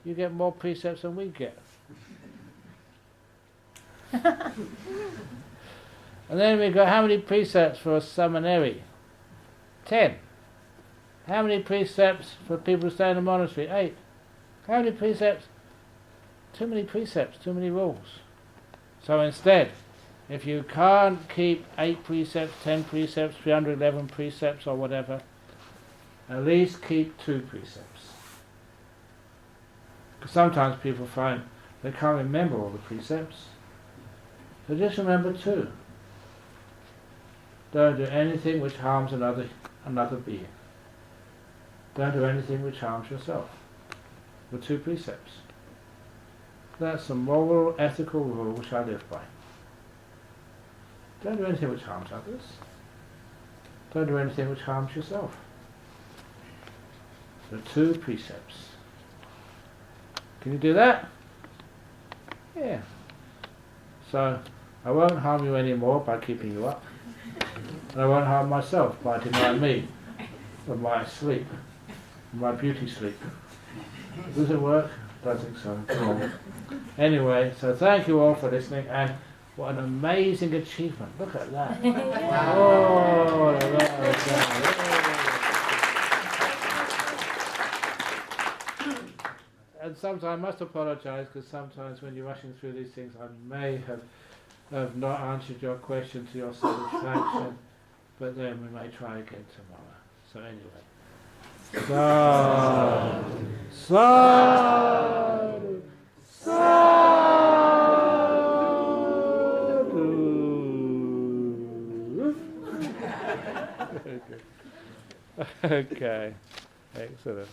You get more precepts than we get. And then we've got how many precepts for a samaneri? 10. How many precepts for people who stay in a monastery? 8. How many precepts? Too many precepts, too many rules. So instead, if you can't keep 8 precepts, 10 precepts, 311 precepts or whatever, at least keep 2 precepts. Because sometimes people find they can't remember all the precepts. So just remember 2. Don't do anything which harms another being. Don't do anything which harms yourself. The 2 precepts. That's a moral, ethical rule which I live by. Don't do anything which harms others. Don't do anything which harms yourself. The 2 precepts. Can you do that? Yeah. So I won't harm you anymore by keeping you up. And I won't harm myself by denying me of my sleep, my beauty sleep. Does it work? Don't think so. No. Anyway, so thank you all for listening, and what an amazing achievement. Look at that. Oh, look at that. And sometimes I must apologise, because sometimes when you're rushing through these things I may have not answered your question to your satisfaction, but then we may try again tomorrow. So anyway. Sadhu, sadhu, sadhu. Okay, excellent.